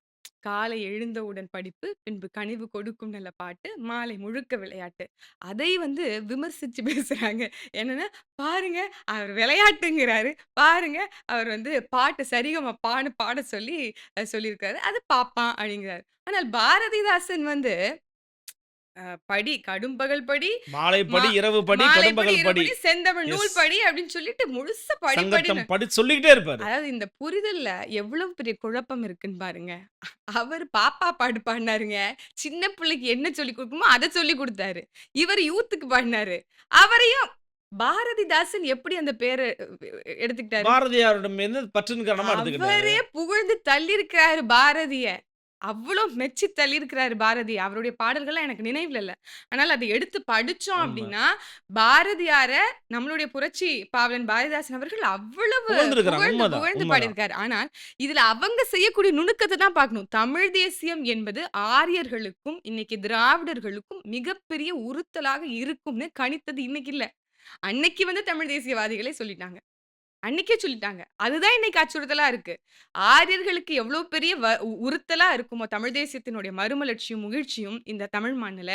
காலை எழுந்தவுடன் படிப்பு, பின்பு கனிவு கொடுக்கும் நல்ல பாட்டு, மாலை முழுக்க விளையாட்டு. அதை வந்து விமர்சிச்சு பேசுறாங்க. என்னன்னா, பாருங்க அவர் விளையாட்டுங்கிறாரு. பாருங்க அவர் வந்து பாட்டு சரிகமபான்னு பாட சொல்லி சொல்லியிருக்காரு. அது பாப்பான் அப்படிங்கிறாரு. ஆனால் பாரதிதாசன் வந்து படி, கடும்பகல் படி, மாலை மா படி, இரவு படி, மாலை படி, கடும்பகல் இரவு படி. படி, செந்தமிழ் நூல் எஸ். படி அப்படின்னு சொல்லிட்டு முழுசா படி படின்னு. சங்கத்தம் படி சொல்லிக்கிட்டே இருப்பாரு. அதாவது இந்த புரிதல்ல எவ்வளவு பெரிய குழப்பம் இருக்குன்னு பாருங்க. அவரு பாப்பா பாட்டு பாடுனாருங்க. சின்ன பிள்ளைக்கு என்ன சொல்லிக் குடுக்கணுமோ அத சொல்லிக் குடுத்தாரு. இவரு யூத்துக்கு பாடுனாரு. அவரையும் பாரதிதாசன் எப்படி அந்த பேர எடுத்துக்கிட்டாரு? பாரதியாரிடமிருந்து பற்றின் காரணமா எடுத்துக்கிட்டாரு. அவரே புகழ்ந்து தள்ளியிருக்கிறாரு பாரதிய. அவ்ளோ மெச்சி தள்ளியிருக்கிறாரு பாரதி. அவருடைய பாடல்கள்லாம் எனக்கு நினைவுல இல்ல. ஆனால் அத எடுத்து படிச்சோம் உண்ம. அப்டின்னா, பாரதியார நம்மளுடைய புரட்சி பாவலன் பாரதிதாசன் அவர்கள் அவ்வளவு புகழ்ந்திருக்கிறாங்க. புகழ்ந்து உண்மதான், புகழ்ந்து உண்மதான். பாடியிருக்காரு. ஆனால் இதுல அவங்க செய்யக்கூடிய நுணுக்கத்த தான் பார்க்கணும். தமிழ் தேசியம் என்பது ஆரியர்களுக்கும், இன்னைக்கு திராவிடர்களுக்கும் மிகப்பெரிய உறுத்தலாக இருக்கும்னு கணித்தது இன்னைக்கு இல்ல. அன்னைக்கு வந்து தமிழ் தேசியவாதிகளே சொல்லிட்டாங்க. அன்னைக்கே சொல்லிட்டாங்க. அதுதான் இன்னைக்கு அச்சுறுத்தலா இருக்கு. ஆரியர்களுக்கு எவ்ளோ பெரிய உறுத்தலா இருக்குமோ தமிழ் தேசியத்தினுடைய மறுமலர்ச்சியும், முகிழ்ச்சியும் இந்த தமிழ் மண்ணுல,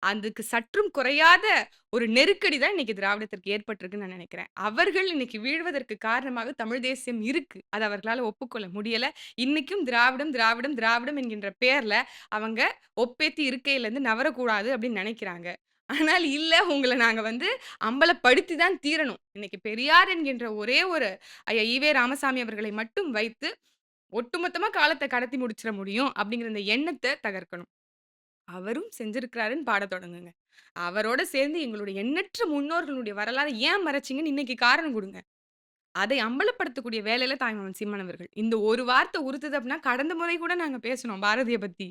அதுக்கு சற்றும் குறையாத ஒரு நெருக்கடி தான் இன்னைக்கு திராவிடத்திற்கு ஏற்பட்டிருக்குன்னு நான் நெனைக்கிறேன். அவர்கள் இன்னைக்கு வீழ்வதற்கு காரணமாக தமிழ் தேசியம் இருக்கு. அத அவர்களால ஒப்புக்கொள்ள முடியல. இன்னைக்கும் திராவிடம், திராவிடம், திராவிடம் என்கின்ற பேர்ல அவங்க ஒப்பேத்தி இருக்கையிலேருந்து நவரக்கூடாது அப்படின்னு நெனைக்கிறாங்க. ஆனால் இல்ல உங்கள நாங்க வந்து அம்பலப்படுத்தி தான் தீரணும். இன்னைக்கு பெரியார் என்கின்ற ஒரே ஒரு ஐயா ஈவே ராமசாமி அவர்களை மட்டும் வைத்து ஒட்டுமொத்தமா காலத்த கடத்தி முடிச்சிட முடியும் அப்படிங்கிற இந்த எண்ணத்த தகர்க்கணும். அவரும் செஞ்சிருக்கிறாருன்னு பாடத் தொடங்குங்க. அவரோட சேர்ந்து எங்களுடைய எண்ணற்ற முன்னோர்களுடைய வரலாற ஏன் மறைச்சீங்கன்னு இன்னைக்கு காரணம் குடுங்க. அதை அம்பலப்படுத்தக்கூடிய வேலையில தாய்மாமன் சீமான் அவர்கள். இந்த ஒரு வார்த்தை உறுத்துது அப்படின்னா, கடந்த முறை கூட நாங்க பேசுனோம் பாரதிய பத்தி.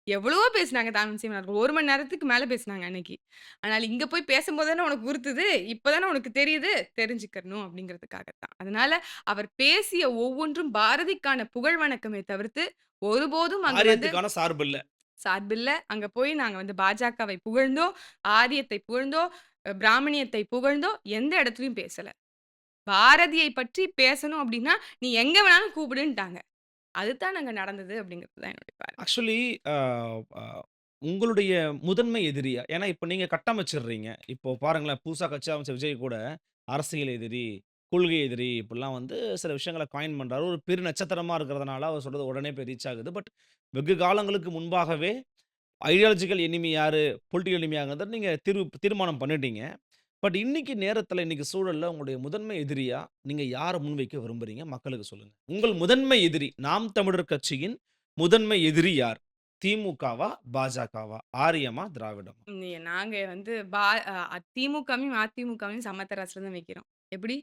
எவ்வளவோ பேசுனாங்க தாமன் சீமான் அவர்கள். 1 மணி நேரத்துக்கு மேல பேசுனாங்க அன்னைக்கு. ஆனால் இங்க போய் பேசும்போது தானே உனக்கு உறுத்துது. இப்ப தானே உனக்கு தெரியுது. தெரிஞ்சுக்கணும் அப்படிங்கிறதுக்காகத்தான். அதனால அவர் பேசிய ஒவ்வொன்றும் பாரதிக்கான புகழ் வணக்கமே தவிர்த்து, ஒருபோதும் அங்க வந்து ஆரியத்துக்கான சார்பு இல்ல. சார்பில்ல. அங்க போய் நாங்க வந்து பாஜகவை புகழ்ந்தோ, ஆரியத்தை புகழ்ந்தோ, பிராமணியத்தை புகழ்ந்தோ எந்த இடத்துலயும் பேசல. பாரதியை பற்றி பேசணும் அப்படின்னா, நீ எங்க வேணாலும் கூப்பிடுன்ட்டாங்க. அதுதான் அங்க நடந்தது அப்படிங்கிறது தான் என்னுடைய பார்வை. ஆக்சுவலி அ அ உங்களுடைய முதன்மை எதிரியா? ஏன்னா இப்ப நீங்க கட்டமைச்சிடுறீங்க. இப்போ பாருங்களேன், புதுசா கட்சி ஆரம்பிச்ச விஜய் கூட அரசியல் எதிரி, கொள்கை எதிரி இப்படிலாம் வந்து சில விஷயங்கள காயின் பண்றாரு. ஒரு பெரு நட்சத்திரமா இருக்கிறதுனால அவர் சொல்றது உடனே போய் ரீச் ஆகுது. பட் வெகு காலங்களுக்கு முன்பாகவே ஐடியாலஜிக்கல் எனிமி யாரு, பொலிட்டிக்கல் எனிமி யாருங்கிறத நீங்க தீர்மானம் பண்ணிட்டீங்க. பட் இன்னைக்கு நேரத்துல, இன்னைக்கு சூழல்ல உங்களுடைய முதன்மை எதிரியா நீங்க யார முன்வைக்க விரும்புறீங்க? மக்களுக்கு சொல்லுங்க. உங்கள் முதன்மை எதிரி, நாம் தமிழர் கட்சியின் முதன்மை எதிரி யார்? திமுகவா? பாஜகவா? ஆரியமா? திராவிடமா? நாங்க வந்து திமுகவையும், அதிமுகவையும் சமத்தராசுல தான் வைக்கிறோம். எப்படி?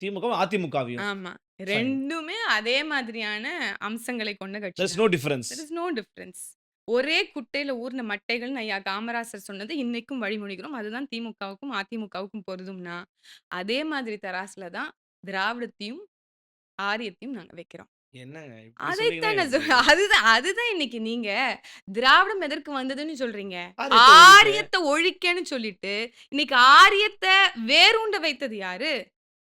திமுகவும், அதிமுகவையும். ஆமா. ஃபைன். 2மே அதே மாதிரியான அம்சங்களை கொண்ட கட்சி தேர்ஸ் தான். No difference. There is no difference. ஒரே குட்டையில ஊர்ன மட்டைகள்னு ஐயா காமராசர் சொன்னது இன்னைக்கும் வழிமொழிகிறோம். அதுதான் திமுகவுக்கும், அதிமுகவுக்கும் பொருந்தும்னா, அதே மாதிரி தராசுல தான் திராவிடத்தையும், ஆரியத்தையும் நாங்க வைக்கிறோம். என்னங்க இப்படி அதைத்தான் சொன்னீங்கன்னா நான் எப்படி? சொல்றேன். அதுதான் அதுதான் இன்னைக்கு நீங்க திராவிடம் எதற்கு வந்ததுன்னு சொல்றீங்க. ஆரியத்தை ஒழிக்க. ஆரியத்த ஒழிக்கன்னு சொல்லிட்டு, இன்னைக்கு ஆரியத்த வேரூண்ட வைத்தது யாரு?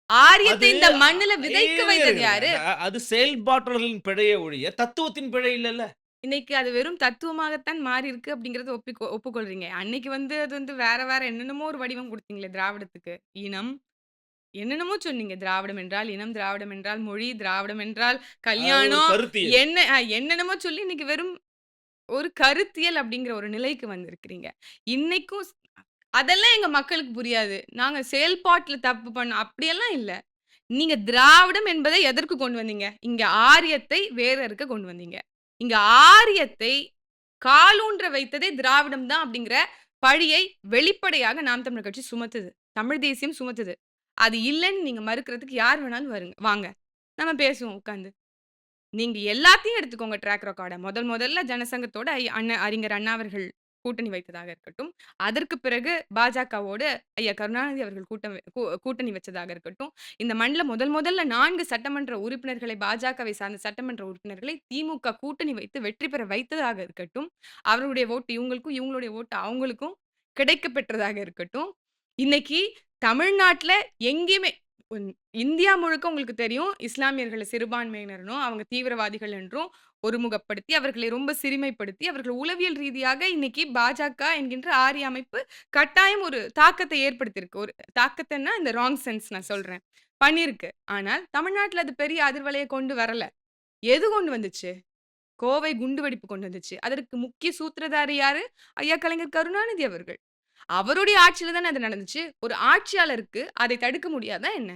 ஆரியத்தை அது இந்த மண்ணுல விதைக்க இருங்க, வைத்தது இருங்க. யாரு? அது செயல்பாட்டாளர்களின் பிழையே ஒழிய, தத்துவத்தின் பிழை இல்லல்ல. இன்னைக்கு அது வெறும் தத்துவமாகத்தான் மாறியிருக்கு அப்படிங்கிறத ஒப்புக்கொள்றீங்க. அன்னைக்கு வந்து அது வந்து வேற வேற என்னென்னமோ ஒரு வடிவம் குடுத்தீங்களே திராவிடத்துக்கு. இனம், என்னென்னமோ சொன்னீங்க. திராவிடம் என்றால் இனம், திராவிடம் என்றால் மொழி, திராவிடம் என்றால் அது ஒரு கல்யாணம், கருத்தியல். என்னென்னமோ சொல்லி இன்னைக்கு வெறும் ஒரு கருத்தியல் அப்படிங்கிற ஒரு நிலைக்கு வந்திருக்கிறீங்க. இன்னைக்கும் அதெல்லாம் எங்க மக்களுக்கு புரியாது. நாங்க செயல்பாட்டுல தப்பு பண்ணோம் அப்படியெல்லாம் இல்ல. நீங்க திராவிடம் என்பதை எதற்கு கொண்டு வந்தீங்க? இங்க ஆரியத்தை வேற இருக்க கொண்டு வந்தீங்க. இங்க ஆரியத்தை காலூன்ற வைத்ததே திராவிடம் தான் அப்படிங்கிற பழியை வெளிப்படையாக நாம் தமிழர் கட்சி சுமத்துது. தமிழ் தேசியம் சுமத்துது. அது இல்லன்னு நீங்க மறுக்கிறதுக்கு யார் வேணாலும் வாங்க. நம்ம பேசுவோம் உட்கார்ந்து. நீங்க எல்லாத்தையும் எடுத்துக்கோங்க ட்ராக் ரெக்கார்ட. முதல்ல ஜனசங்கத்தோட அறிஞர் அண்ணா அவர்கள் கூட்டணி வைத்ததாக இருக்கட்டும். அதற்கு பிறகு பாஜகவோடு ஐயா கருணாநிதி அவர்கள் கூட்டணி வச்சதாக இருக்கட்டும். இந்த மண்ல முதல்ல 4 சட்டமன்ற உறுப்பினர்களை பாஜகவை சார்ந்த சட்டமன்ற உறுப்பினர்களை திமுக கூட்டணி வைத்து வெற்றி பெற வைத்ததாக இருக்கட்டும். அவர்களுடைய ஓட்டு இவங்களுக்கும், இவங்களுடைய ஓட்டு அவங்களுக்கும் கிடைக்கப் பெற்றதாக இருக்கட்டும். இன்னைக்கு தமிழ்நாட்ல எங்கேயுமே உன் இந்தியா முழுக்க உங்களுக்கு தெரியும். இஸ்லாமியர்கள சிறுபான்மையினர்ன்னும், அவங்க தீவிரவாதிகள் என்றும் ஒருமுகப்படுத்தி, அவர்களை ரொம்ப சிறுமைப்படுத்தி, அவர்கள் உளவியல் ரீதியாக இன்னைக்கு பாஜக என்கின்ற ஆரிய அமைப்பு கட்டாயம் ஒரு தாக்கத்தை ஏற்படுத்தியிருக்கு. ஒரு தாக்கத்தன்னா இந்த ராங் சென்ஸ் நான் சொல்றேன். பண்ணியிருக்கு. ஆனால் தமிழ்நாட்ல அது பெரிய அதிர்வலைய கொண்டு வரல. எது கொண்டு வந்துச்சு? கோவை குண்டுவெடிப்பு கொண்டு வந்துச்சு. அதற்கு முக்கிய சூத்திரதாரி யாரு? ஐயா கலைஞர் கருணாநிதி அவர்கள். அவருடைய ஆட்சியில தானே அது நடந்துச்சு. ஒரு ஆட்சியாளருக்கு அதை தடுக்க முடியாதா என்ன?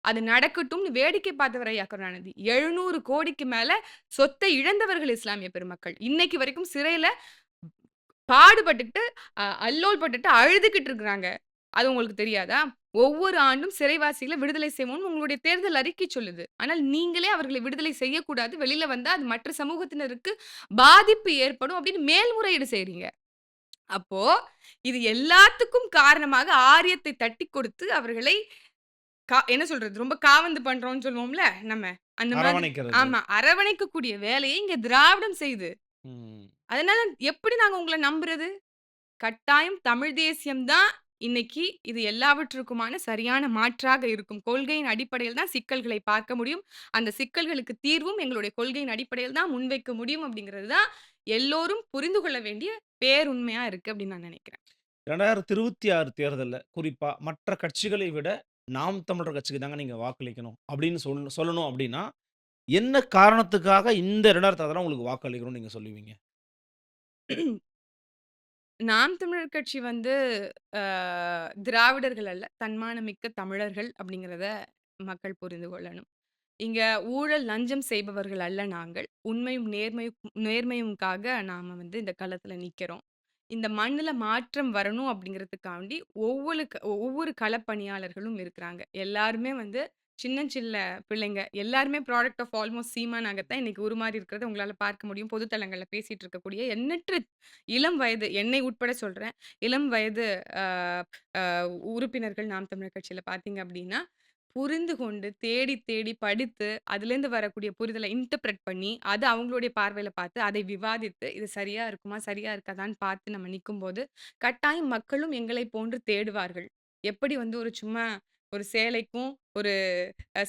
அது நடக்கட்டும்னு வேடிக்கை பார்த்தவர் ஐயா கருணாநிதி. 700 கோடிக்கு மேல சொத்தை இழந்தவர்கள் இஸ்லாமிய பெருமக்கள். இன்னைக்கு வரைக்கும் சிறையில பாடுபட்டுட்டு, அல்லோல் பட்டுட்டு அழுதுகிட்டு இருக்கிறாங்க. அது உங்களுக்கு தெரியாதா? ஒவ்வொரு ஆண்டும் சிறைவாசிகள விடுதலை செய்வோம்னு உங்களுடைய தேர்தல் அறிக்கை சொல்லுது. ஆனால் நீங்களே அவர்களை விடுதலை செய்யக்கூடாது. வெளில வந்தா அது மற்ற சமூகத்தினருக்கு பாதிப்பு ஏற்படும் அப்படின்னு மேல்முறையீடு செய்றீங்க. அப்போ இது எல்லாத்துக்கும் காரணமாக ஆரியத்தை தட்டிக் கொடுத்து அவர்களை என்ன சொல்றது? ரொம்ப காவந்து பண்றோம்னு சொல்லுவோம்ல நம்ம. அந்த மாதிரி அரவணைக்கிறது. ஆமா. அரவணைக்கக்கூடிய வேலையை இங்க திராவிடம் செய்யுது. ம். அதனால எப்படி நாங்க உங்கள நம்புறது? கட்டாயம் தமிழ் தேசியம் தான் இன்னைக்கு இது எல்லாவற்றுக்குமான சரியான மாற்றாக இருக்கும். கொள்கையின் அடிப்படையில் தான் சிக்கல்களை பார்க்க முடியும். அந்த சிக்கல்களுக்கு தீர்வும் எங்களுடைய கொள்கையின் அடிப்படையில் தான் முன்வைக்க முடியும் அப்படிங்கிறது தான் எல்லோரும் புரிந்து கொள்ள வேண்டிய பேருண்மையா இருக்கு அப்படின்னு நான் நினைக்கிறேன். 2026 தேர்தல்ல குறிப்பா மற்ற கட்சிகளை விட நாம் தமிழர் கட்சிக்கு தாங்க நீங்க வாக்களிக்கணும் அப்படின்னு சொல்லணும் அப்படின்னா, என்ன காரணத்துக்காக இந்த 2026 உங்களுக்கு வாக்களிக்கணும்னு நீங்க சொல்லுவீங்க? நாம் தமிழர் கட்சி வந்து அ திராவிடர்கள் அல்ல. தன்மானமிக்க தமிழர்கள் அப்படிங்கிறத மக்கள் புரிந்து கொள்ளணும். இங்க ஊழல், லஞ்சம் செய்பவர்கள் அல்ல நாங்கள். உண்மையும் நேர்மையும்க்காக நாம வந்து இந்த களத்துல நிக்கிறோம். இந்த மண்ணுல மாற்றம் வரணும் அப்படிங்கிறதுக்காண்டி ஒவ்வொரு களப்பணியாளர்களும் இருக்கிறாங்க. எல்லாருமே வந்து சின்ன சின்ன பிள்ளைங்க. எல்லாருமே ப்ராடக்ட் ஆஃப் ஆல்மோஸ்ட் சீமானாகத்தான் இன்னைக்கு உருமாறி இருக்கிறத உங்களால பார்க்க முடியும். பொது தளங்கள்ல பேசிட்டு இருக்கக்கூடிய எண்ணற்ற இளம் வயது என்னை உட்பட சொல்றேன். இளம் வயது அ அ உறுப்பினர்கள் நாம் தமிழர் கட்சியில பார்த்தீங்க அப்படின்னா, புரிந்து கொண்டு, தேடி தேடி படித்து, அதிலேருந்து வரக்கூடிய புரிதல இன்டர்பிரெட் பண்ணி, அத அவங்களுடைய பார்வையில பார்த்து, அதை விவாதித்து, இது சரியா இருக்குமா? சரியா இருக்காதான்னு பார்த்து நம்ம நிக்கும்போது, கட்டாயம் மக்களும் எங்களைப் போன்று தேடுவார்கள். எப்படி வந்து ஒரு சும்மா ஒரு சேலைக்கும், ஒரு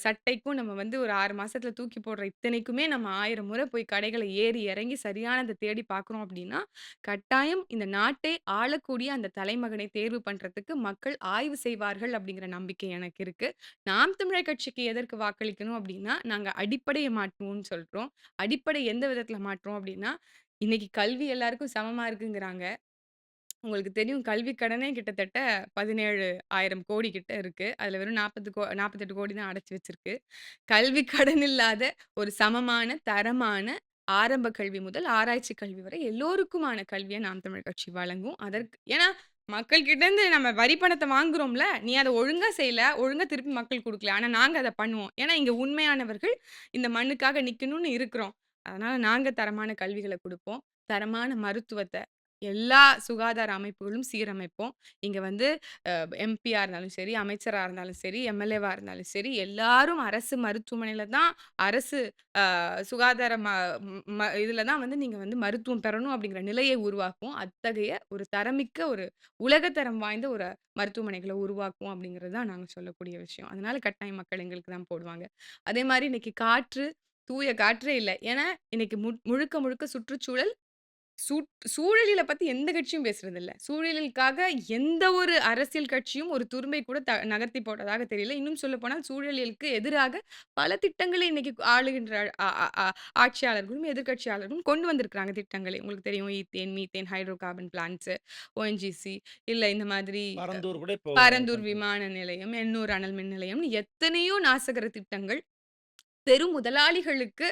சட்டைக்கும் நம்ம வந்து ஒரு 6 மாசத்துல தூக்கி போடுற இத்தனைக்குமே நம்ம 1000 முறை போய் கடைகள ஏறி இறங்கி சரியானத தேடி பார்க்குறோம் அப்படின்னா, கட்டாயம் இந்த நாட்டை ஆளக்கூடிய அந்த தலைமகனை தேர்வு பண்றதுக்கு மக்கள் ஆய்வு செய்வார்கள் அப்படிங்கிற நம்பிக்கை எனக்கு இருக்கு. நாம் தமிழர் கட்சிக்கு எதற்கு வாக்களிக்கணும் அப்படின்னா, நாங்க அடிப்படைய மாற்றுவோம்னு சொல்றோம். அடிப்படை எந்த விதத்தில மாற்றுறோம் அப்படின்னா, இன்னைக்கு கல்வி எல்லாருக்கும் சமமா இருக்குங்கிறாங்க. உங்களுக்கு தெரியும் கல்வி கடனே கிட்டத்தட்ட 17,000 கோடி கிட்ட இருக்கு. அதுல வெறும் 48 கோடி தான் அடைச்சு வச்சிருக்கு. கல்வி கடன் இல்லாத ஒரு சமமான, தரமான ஆரம்ப கல்வி முதல் ஆராய்ச்சி கல்வி வரை எல்லோருக்குமான கல்விய நாம் தமிழர் கட்சி வழங்கும். ஏன்னா மக்கள் கிட்ட இருந்து நம்ம வரி பணத்த வாங்குறோம்ல, நீ அத ஒழுங்கா செய்யல, ஒழுங்கா திருப்பி மக்கள் குடுக்கல. ஆனா நாங்க அத பண்ணுவோம். ஏன்னா இங்க உண்மையானவர்கள் இந்த மண்ணுக்காக நிக்கணும்னு இருக்கிறோம். அதனால நாங்க தரமான கல்விகள குடுப்போம். தரமான மருத்துவத்த எல்லா சுகாதார அமைப்புகளும் சீரமைப்போம். இங்க வந்து எம்பியா இருந்தாலும் சரி, அமைச்சரா இருந்தாலும் சரி, எம்எல்ஏவா இருந்தாலும் சரி, எல்லாரும் அரசு மருத்துவமனையில தான் அரசு சுகாதார இதுல தான் வந்து நீங்க வந்து மருத்துவம் பெறணும் அப்படிங்கிற நிலையை உருவாக்குவோம். அத்தகைய ஒரு தரமிக்க ஒரு உலகத்தரம் வாய்ந்த ஒரு மருத்துவமனைகள உருவாக்குவோம் அப்படிங்கிறது தான் நாங்க சொல்லக்கூடிய விஷயம். அதனால கட்டாயம் மக்கள் எங்களுக்கு தான் போடுவாங்க. அதே மாரி இன்னைக்கு தூய காற்றே இல்ல. ஏன்னா இன்னைக்கு முழுக்க முழுக்க சுற்றுச்சூழல் சூழலியல பத்தி எந்த கட்சியும் பேசுறதில்ல. சூழலியலுக்காக எந்த ஒரு அரசியல் கட்சியும் ஒரு துரும்பை கூட நகர்த்தி போட்டதாக தெரியல. இன்னும் சொல்லப்போனால் சூழலியலுக்கு எதிராக பல திட்டங்களை இன்னைக்கு ஆளுகின்ற அ அ அ ஆட்சியாளர்களும், எதிர்க்கட்சியாளர்களும் கொண்டு வந்திருக்கிறாங்க திட்டங்களை. உங்களுக்கு தெரியும் ethane, methane, hydro carbon plants, ONGC இல்ல இந்த மாதிரி பரந்தூர் கூட இப்போ பரந்தூர் விமான நிலையம், எண்ணூர் அனல் மின் நிலையம்னு எத்தனையோ நாசகர திட்டங்கள் பெரும் முதலாளிகளுக்கு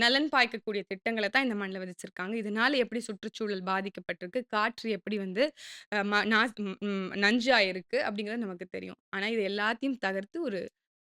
நலன் பாய்க்கக்கூடிய திட்டங்கள தான் இந்த மண்ல விதிச்சிருக்காங்க. இதனால எப்படி சுற்றுச்சூழல் பாதிக்கப்பட்டிருக்கு, காற்று எப்படி வந்து அ ம நாஸ் ம் ம் நஞ்சா இருக்கு அப்படிங்கிறது நமக்கு தெரியும். ஆனா இது எல்லாத்தையும் தகர்த்து ஒரு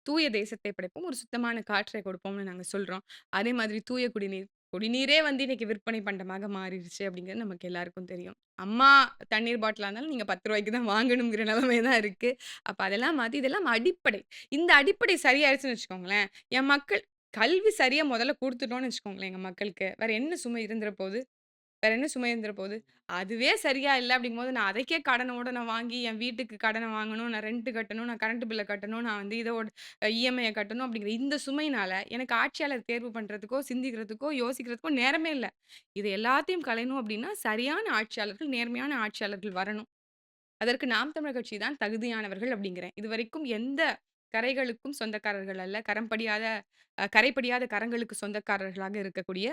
தூய தேசத்தை படைப்போம். ஒரு சுத்தமான காற்றை கொடுப்போம்னு நாங்க சொல்றோம். அதே மாதிரி தூய குடிநீர் குடிநீரே வந்து இன்னைக்கு விற்பனை பண்டமாக மாறிருச்சு அப்படிங்கிறது நமக்கு எல்லாருக்கும் தெரியும். அம்மா தண்ணீர் பாட்டிலா இருந்தாலும் நீங்க ரூ. 10க்கு தான் வாங்கணுங்கிற நிலைமை தான் இருக்கு. அப்ப அதெல்லாம் மாத்தி இதெல்லாம் அடிப்படை. இந்த அடிப்படை சரியாயிருச்சுன்னு வச்சுக்கோங்களேன், என் மக்கள் கல்வி சரியா முதல்ல குடுத்துட்டோம்னு வச்சுக்கோங்களேன் எங்க மக்களுக்கு, வேற என்ன சுமை இருந்துற போது? வேற என்ன சுமை இருந்துற போது? அதுவே சரியா இல்ல அப்படிங்கும்போது, நான் அதுக்கே கடனோட நான் வாங்கி, என் வீட்டுக்கு கடன வாங்கணும், நான் ரெண்ட் கட்டணும், நான் கரண்ட் பில்ல கட்டணும், நான் வந்து இதோட இஎம்ஐய கட்டணும் அப்படிங்கிற இந்த சுமையினால, எனக்கு ஆட்சியாளர் தேர்வு பண்றதுக்கோ, சிந்திக்கிறதுக்கோ, யோசிக்கிறதுக்கோ நேரமே இல்ல. இது எல்லாத்தையும் களையணும் அப்படின்னா, சரியான ஆட்சியாளர்கள், நேர்மையான ஆட்சியாளர்கள் வரணும். அதற்கு நாம் தமிழர் கட்சி தான் தகுதியானவர்கள் அப்படிங்கிறேன். இதுவரைக்கும் எந்த கரைகளுக்கும் சொந்தக்காரர்கள் அல்ல. கரைபடியாத கரங்களுக்கு சொந்தக்காரர்களாக இருக்கக்கூடிய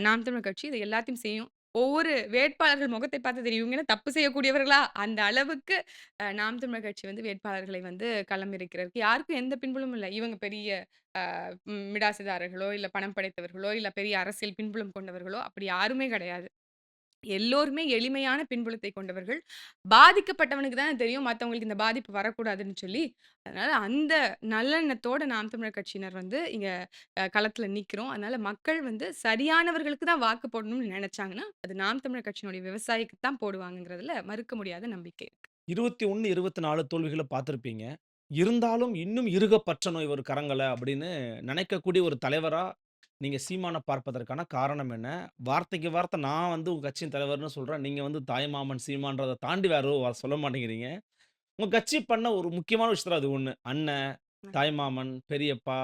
நாம் தமிழர் கட்சி இது எல்லாத்தையும் செய்யும். ஒவ்வொரு வேட்பாளர்கள் முகத்தை பார்த்தா தெரியும். இவங்க என்ன தப்பு செய்யக்கூடியவர்களா? அந்த அளவுக்கு நாம் தமிழர் கட்சி வந்து வேட்பாளர்களை வந்து களம் இறக்கிறதுக்கு யாருக்கும் எந்த பின்புலமும் இல்ல. இவங்க பெரிய அ மிடாசுதாரர்களோ, இல்ல பணம் படைத்தவர்களோ, இல்ல பெரிய அரசியல் பின்புலம் கொண்டவர்களோ அப்படி யாருமே கிடையாது. எல்லோருமே எளிமையான பின்புலத்தை கொண்டவர்கள். பாதிக்கப்பட்டவனுக்கு தானே தெரியும், மத்தவங்களுக்கு இந்த பாதிப்பு வரக்கூடாதுன்னு சொல்லி. அதனால அந்த நல்லெண்ணத்தோட நாம் தமிழர் கட்சியினர் வந்து இங்க களத்துல நிக்கிறோம். அதனால மக்கள் வந்து சரியானவர்களுக்கு தான் வாக்கு போடணும்னு நெனச்சாங்கன்னா, அது நாம் தமிழர் கட்சியினுடைய விவசாயிக்கு தான் போடுவாங்கங்கிறதுல மறுக்க முடியாத நம்பிக்கை இருக்கு. 21, 24 தோல்விகள பார்த்திருப்பீங்க. இருந்தாலும் இன்னும் "இறுக பற்றணும் இவர் கரங்கள" அப்படின்னு நினைக்கக்கூடிய ஒரு தலைவரா நீங்க சீமான பார்ப்பதற்கான காரணம் என்ன? வார்த்தைக்கு வார்த்தை நான் வந்து உங்க கட்சியின் தலைவர்ன்னு சொல்றேன். நீங்க வந்து தாய்மாமன் சீமான்றத தாண்டி வேற எதுவும் சொல்ல மாட்டேங்கிறீங்க. உங்க கட்சி பண்ண ஒரு முக்கியமான விஷயத்துல அது ஒண்ணு. அண்ணன், தாய்மாமன், பெரியப்பா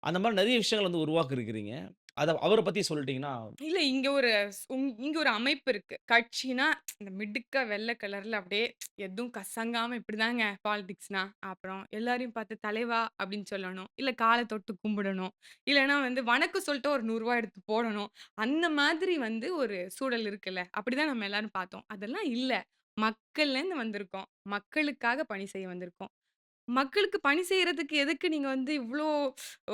அந்த மாரி நெறைய விஷயங்கள் வந்து உருவாக்கியிருக்கிறீங்க. அவர பத்தி சொல்லிட்டீங்கன்னா இல்ல இங்க ஒரு அமைப்பு இருக்கு. கட்சினா இந்த மிடுக்கா வெள்ள கலர்ல அப்படியே எதுவும் கசங்காம இப்படிதாங்க பாலிடிக்ஸ்னா. அப்புறம் எல்லாரையும் பார்த்து தலைவா அப்படின்னு சொல்லணும். இல்ல கால தொட்டு கும்பிடணும். இல்லன்னா வந்து வணக்கம் சொல்லிட்டு ஒரு ரூ. 100 எடுத்து போடணும். அந்த மாதிரி வந்து ஒரு சூழல் இருக்குல்ல. அப்படிதான் நம்ம எல்லாரும் பார்த்தோம். அதெல்லாம் இல்ல. மக்கள்லேருந்து வந்திருக்கோம். மக்களுக்காக பணி செய்ய வந்திருக்கோம். மக்களுக்கு பணி செய்றதுக்கு எதுக்கு நீங்க வந்து இவ்ளோ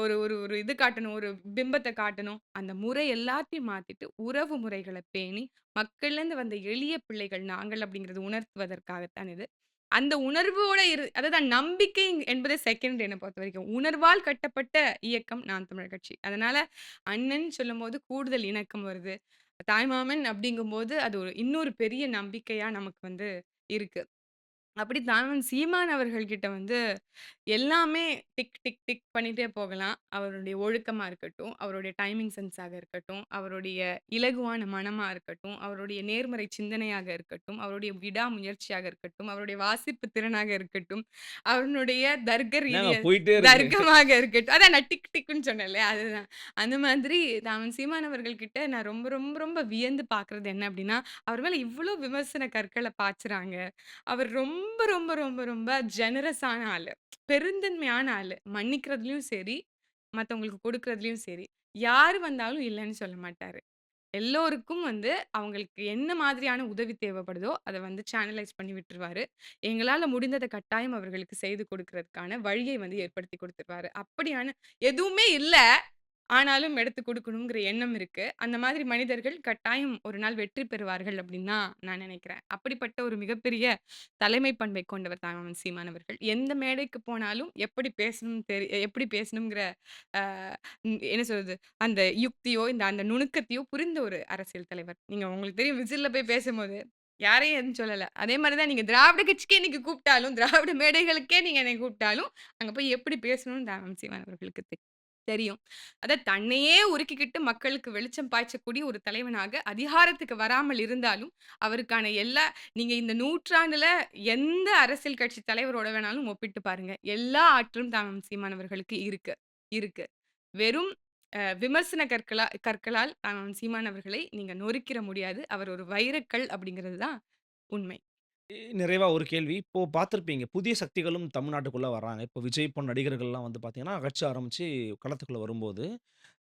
ஒரு ஒரு ஒரு இது காட்டணும், ஒரு பிம்பத்த காட்டணும். அந்த முறை எல்லாத்தையும் மாத்திட்டு, உறவு முறைகள பேணி, மக்கள்லேருந்து வந்த எளிய பிள்ளைகள் நாங்கள் அப்படிங்கிறது உணர்த்துவதற்காகத்தான் இது. அந்த உணர்வோட அதுதான் நம்பிக்கை என்பதே செகண்ட் என்ன பொறுத்தவரைக்கும். உணர்வால் கட்டப்பட்ட இயக்கம் நாம் தமிழர் கட்சி. அதனால அண்ணன் சொல்லும்போது கூடுதல் இணக்கம் வருது. தாய்மாமன் அப்படிங்கும்போது, அது ஒரு இன்னொரு பெரிய நம்பிக்கையா நமக்கு வந்து இருக்கு. அப்படித்தான் சீமான் அவர்கள் கிட்ட வந்து எல்லாமே டிக், டிக், டிக் பண்ணிட்டே போகலாம். அவருடைய ஒழுக்கமா இருக்கட்டும், அவருடைய டைமிங் சென்ஸாக இருக்கட்டும், அவருடைய இலகுவான மனமா இருக்கட்டும், அவருடைய நேர்மறை சிந்தனையாக இருக்கட்டும், அவருடைய விடாமுயற்சியாக இருக்கட்டும், அவருடைய வாசிப்பு திறனாக இருக்கட்டும், அவனுடைய தர்க்க என்னங்க ரீதியா போயிட்டே இருக்கு. தர்க்கமாக இருக்கட்டும். அதான் நான் டிக் டிக்ன்னு சொன்னேன்ல, அதுதான். அந்த மாதிரி தாமன் சீமான் அவர்கள் கிட்ட நான் ரொம்ப, ரொம்ப, ரொம்ப வியந்து பார்க்குறது என்ன அப்படின்னா, அவர் மேல இவ்ளோ விமர்சன கற்கள பாய்ச்சுறாங்க. அவர் ரொம்ப, ரொம்ப, ரொம்ப, ரொம்ப ஜெனரஸான ஆளு. பெருந்தன்மையான ஆளு. மன்னிக்கிறதுலயும் சரி, மத்தவங்களுக்கு கொடுக்கிறதுலயும் சரி. யாரு வந்தாலும் இல்லன்னு சொல்ல மாட்டாரு. எல்லோருக்கும் வந்து அவங்களுக்கு என்ன மாதிரியான உதவி தேவைப்படுதோ, அத வந்து சேனலைஸ் பண்ணி விட்டுருவாரு. எங்களால முடிந்தத கட்டாயம் அவர்களுக்கு செய்து கொடுக்கிறதுக்கான வழியை வந்து ஏற்படுத்தி குடுத்துருவாரு. அப்படியான எதுவுமே இல்ல. ஆனாலும் எடுத்து குடுக்கணுங்கிற எண்ணம் இருக்கு. அந்த மாதிரி மனிதர்கள் கட்டாயம் ஒரு நாள் வெற்றி பெறுவார்கள் அப்படின்னு தான் நான் நினைக்கிறேன். அப்படிப்பட்ட ஒரு மிகப்பெரிய தலைமை பண்பை கொண்டவர் தான் சீமான் அவர்கள். எந்த மேடைக்கு போனாலும் எப்படி பேசணுங்கிற அ என்ன சொல்றது? அந்த யுக்தியோ, அந்த நுணுக்கத்தையோ புரிந்த ஒரு அரசியல் தலைவர். நீங்க உங்களுக்கு தெரியும் விசில்ல போய் பேசும்போது, யாரையும் எதுவும் சொல்லல. அதே மாரி தான் நீங்க திராவிட கட்சிக்கே இன்னைக்கு கூப்பிட்டாலும், திராவிட மேடைகளுக்கே நீங்க என்னை கூப்பிட்டாலும், அங்க போய் எப்படி பேசணும்னு சீமான் அவர்களுக்கு தெரியும். தன்னையே உருக்கிக்கிட்டு மக்களுக்கு வெளிச்சம் பாய்ச்சக்கூடிய ஒரு தலைவனாக அதிகாரத்துக்கு வராமல் இருந்தாலும், அவருக்கான நீங்க இந்த நூற்றாண்டுல எந்த அரசியல் கட்சி தலைவரோட வேணாலும் ஒப்பிட்டு பாருங்க. எல்லா ஆற்றலும் சீமான் அவர்களுக்கு இருக்கு இருக்கு. வெறும் விமர்சன கற்களால் சீமான் அவர்களை நீங்க நொறுக்கிற முடியாது. அவர் ஒரு வைரக்கல் அப்படிங்கிறது தான் உண்மை. நிறைவா ஒரு கேள்வி. இப்போ பார்த்திருப்பீங்க. புதிய சக்திகளும் தமிழ்நாட்டுக்குள்ள வர்றாங்க. இப்போ விஜய் போன்ற நடிகர்கள்லாம் வந்து பார்த்தீங்கன்னா, கட்சி ஆரம்பிச்சு களத்துக்குள்ள வரும்போது,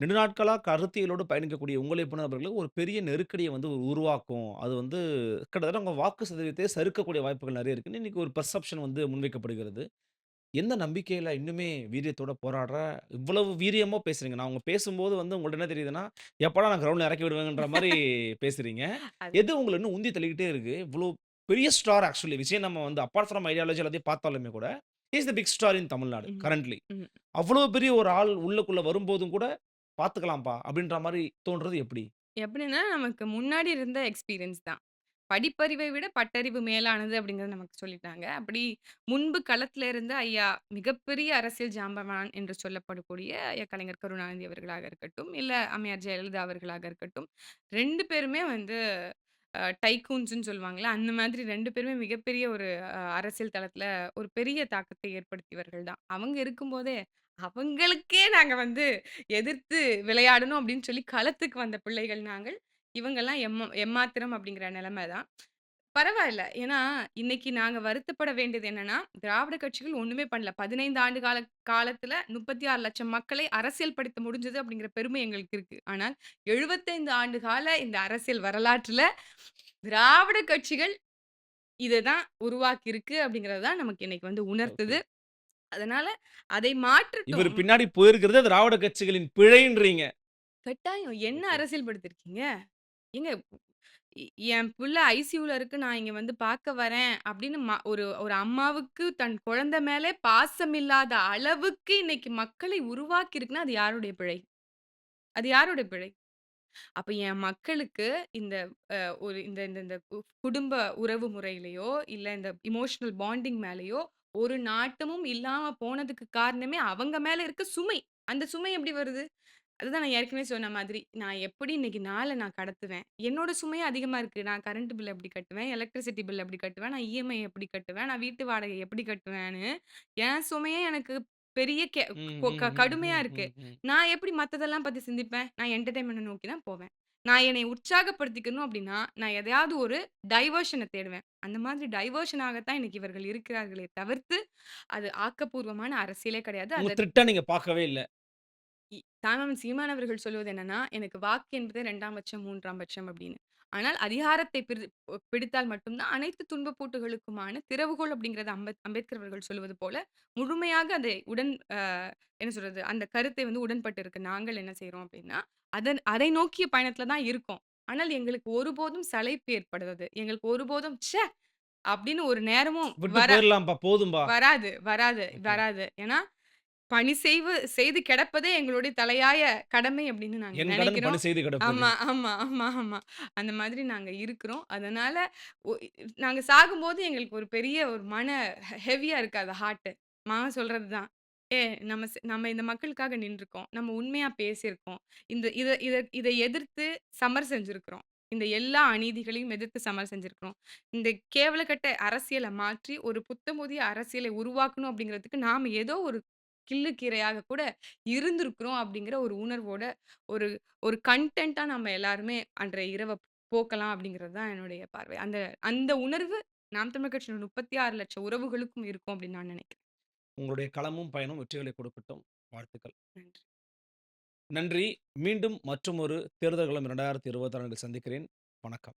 நெடு நாட்களா கருத்தியலோடு பயணிக்கக்கூடிய உங்களை போன்றவர்களுக்கு ஒரு பெரிய நெருக்கடிய வந்து உருவாக்கும். அது வந்து கிட்டத்தட்ட உங்க வாக்கு சதவீதத்தையே சறுக்கக்கூடிய வாய்ப்புகள் நெறைய இருக்குன்னு இன்னைக்கு ஒரு பெர்செப்ஷன் வந்து முன்வைக்கப்படுகிறது. எந்த நம்பிக்கையில இன்னுமே வீரியத்தோட போராடுற இவ்வளவு வீரியமா பேசுறீங்க. நான் உங்க பேசும்போது வந்து உங்கள்ட்ட என்ன தெரியுதுன்னா, எப்படா நான் கிரவுண்ட்ல இறக்கி விடுவேங்கன்ற மாரி பேசுறீங்க. அது எது உங்கள இன்னும் உந்தி தள்ளிக்கிட்டே இருக்கு? இவ்ளோ பெரிய ஸ்டார் ஆக்சுவலி விஜய் நம்ம வந்து அப்பார்ட் ஃப்ரம் ஐடியாலஜி எல்லாத்தையும் பார்த்தாலுமே கூட, he is the big star in Tamil Nadu ம். கரண்ட்லி. ம். அவ்ளோ பெரிய ஒரு ஆள் உள்ளுக்குள்ள வரும்போதும் கூட, பார்த்துக்கலாம்ப்பா அப்படின்ற மாரி தோன்றது எப்படி? எப்படின்னா, நமக்கு முன்னாடி இருந்த எக்ஸ்பீரியன்ஸ் தான். படிப்பறிவை விட பட்டறிவு மேலானது அப்படிங்கிறத நமக்கு சொல்லிட்டாங்க. அப்படி முன்பு களத்தில இருந்த ஐயா மிகப்பெரிய அரசியல் ஜாம்பவான் என்று சொல்லப்படக்கூடிய ஐயா கலைஞர் கருணாநிதி அவர்களாக இருக்கட்டும், இல்ல அம்மையார் ஜெயலலிதா அவர்களாக இருக்கட்டும், 2 பேருமே வந்து டைக்கூன்ஸ்ன்னு சொல்லுவாங்கல்ல, அந்த மாதிரி 2 பேருமே மிகப்பெரிய ஒரு அரசியல் தளத்தில ஒரு பெரிய தாக்கத்தை ஏற்படுத்தியவர்கள் தான். அவங்க இருக்கும்போதே, அவங்களுக்கே நாங்க வந்து எதிர்த்து விளையாடணும் அப்படின்னு சொல்லி களத்துக்கு வந்த பிள்ளைகள் நாங்கள். இவங்கலாம் எம்மாத்திரம் அப்படிங்கிற நிலைமை தான். பரவாயில்ல. ஏன்னா, இன்னைக்கு நாங்க வருத்தப்பட வேண்டியது என்னன்னா, திராவிட கட்சிகள் ஒண்ணுமே பண்ணல. 15 ஆண்டு காலத்துல 36,00,000 மக்களை அரசியல் படுத்த முடிஞ்சது அப்படிங்கிற பெருமை எங்களுக்கு இருக்கு. ஆனால் 75 ஆண்டு கால இந்த அரசியல் வரலாற்றுல திராவிட கட்சிகள் இத தான் உருவாக்கியிருக்கு அப்படிங்கிறது தான் நமக்கு இன்னைக்கு வந்து ஓகே. உணர்த்துது. அதனால அதை இவரு மாற்றட்டும். பின்னாடி போயிருக்கிறதே திராவிட கட்சிகளின் பிழைன்றீங்க. கட்டாயம். என்ன ஓகே. அரசியல் படுத்திருக்கீங்க? ஏங்க இ என் புள்ள ஐசியூல இருக்கு. நான் இங்க வந்து பார்க்க வரேன் அப்படின்னு ஒரு ஒரு அம்மாவுக்கு தன் குழந்தை மேலே பாசமில்லாத அளவுக்கு இன்னைக்கு மக்களை உருவாக்கியிருக்குன்னா, அது யாருடைய பிழை? அது யாருடைய பிழை? அப்ப என் மக்களுக்கு இந்த ஒரு இந்த இந்த இந்த குடும்ப உறவு முறையிலயோ, இல்ல இந்த எமோஷனல் பாண்டிங் மேலயோ ஒரு நாட்டமும் இல்லாம போனதுக்கு காரணமே அவங்க மேல இருக்க சுமை. அந்த சுமை எப்படி வருது? அதுதான் நான் ஏற்கனவே சொன்ன மாதிரி. நான் எப்படி இன்னைக்கு நாள நான் கடத்துவேன்? என்னோட சுமையும் அதிகமா இருக்கு. நான் கரண்ட் பில் எப்படி கட்டுவேன்? எலக்ட்ரிசிட்டி பில் எப்படி கட்டுவேன்? நான் இஎம்ஐ எப்படி கட்டுவேன்? நான் வீட்டு வாடகை எப்படி கட்டுவேன்னு, என் சுமையே எனக்கு பெரிய கெ ம், கொ க ம், ம், கடுமையா ம், இருக்கு. ம், ம். நான் எப்படி மத்ததெல்லாம் பத்தி சிந்திப்பேன்? நான் என்டர்டெயின்மென்ட்ட நோக்கி தான் போவேன். நான் என்னை உற்சாகப்படுத்திக்கணும் அப்படின்னா, நான் எதையாவது ஒரு டைவர்ஷன தேடுவேன். அந்த மாதிரி டைவர்ஷனாகத்தான் இன்னைக்கு இவர்கள் இருக்கிறார்களே தவிர்த்து, அது ஆக்கப்பூர்வமான அரசியலே கிடையாது. உங்க திட்ட நீங்க பார்க்கவே இல்ல. தாய்மாமன் சீமான் அவர்கள் சொல்வது என்னன்னா, எனக்கு வாக்கு என்பது 2ஆம் பட்சம், 3ஆம் பட்சம் அப்படின்னு. ஆனால் அதிகாரத்தை பிடித்தால் மட்டும் தான் அனைத்து துன்பப்பூட்டுகளுக்குமான திறவுகோல் அப்படிங்கிறத அம்பேத்கர் அவர்கள் சொல்வது போல, முழுமையாக அதை என்ன சொல்றது? அந்த கருத்தை வந்து உடன்பட்டு இருக்கு. நாங்கள் என்ன செய்றோம் அப்படின்னா, அதை நோக்கிய பயணத்தில தான் இருக்கோம். ஆனால் எங்களுக்கு ஒருபோதும் சளைப்பு ஏற்படாது. எங்களுக்கு ஒருபோதும் அப்படின்னு ஒரு நேரமும் விட்டு போயிரலாம்ப்பா, போதும்பா. வராது, வராது, ஓகே. வராது. ஏன்னா பணி செய்து கிடப்பதே எங்களுடைய தலையாய கடமை அப்படின்னு நாங்க என் கடன் பணி நெனைக்கிறோம். செய்து கிடப்பது. ஆமா, ஆமா, ஆமா, ஆமா. அந்த மாதிரி நாங்க இருக்கிறோம். அதனால ஒ நாங்க சாகும்போது எங்களுக்கு ஒரு பெரிய ஒரு ஹெவியா இருக்காது ஹார்ட்டு. மாமா சொல்றது தான். "ஏ நம்ம இந்த மக்களுக்காக நின்றுருக்கோம். நம்ம உண்மையா பேசியிருக்கோம். இந்த இத இத இத எதிர்த்து சமர் செஞ்சிருக்கிறோம். இந்த எல்லா அநீதிகளையும் எதிர்த்து சமர் செஞ்சிருக்கிறோம். இந்த கேவலக்கட்ட அரசியல மாற்றி ஒரு புத்தம் புதிய அரசியலை உருவாக்கணும் அப்படிங்கிறதுக்கு நாம ஏதோ ஒரு கிள்ளு கீரையாக கூட இருந்திருக்கிறோம் அப்படிங்கிற ஒரு உணர்வோட, ஒரு ஒரு கன்டென்ட்டா நம்ம எல்லாருமே அன்றைய இரவ போக்கலாம் அப்படிங்கிறது தான் என்னுடைய பார்வை. அந்த அந்த உணர்வு நாம் தமிழர் கட்சியின 36,00,000 உறவுகளுக்கும் இருக்கும் அப்படின்னு நான் நினைக்கிறேன். உங்களுடைய களமும் பயணம் வெற்றிகளை கொடுக்கட்டும். வாழ்த்துக்கள். நன்றி. நன்றி. மீண்டும் மற்றுமொரு தேர்தல் களம் 2024 சந்திக்கிறேன். வணக்கம்.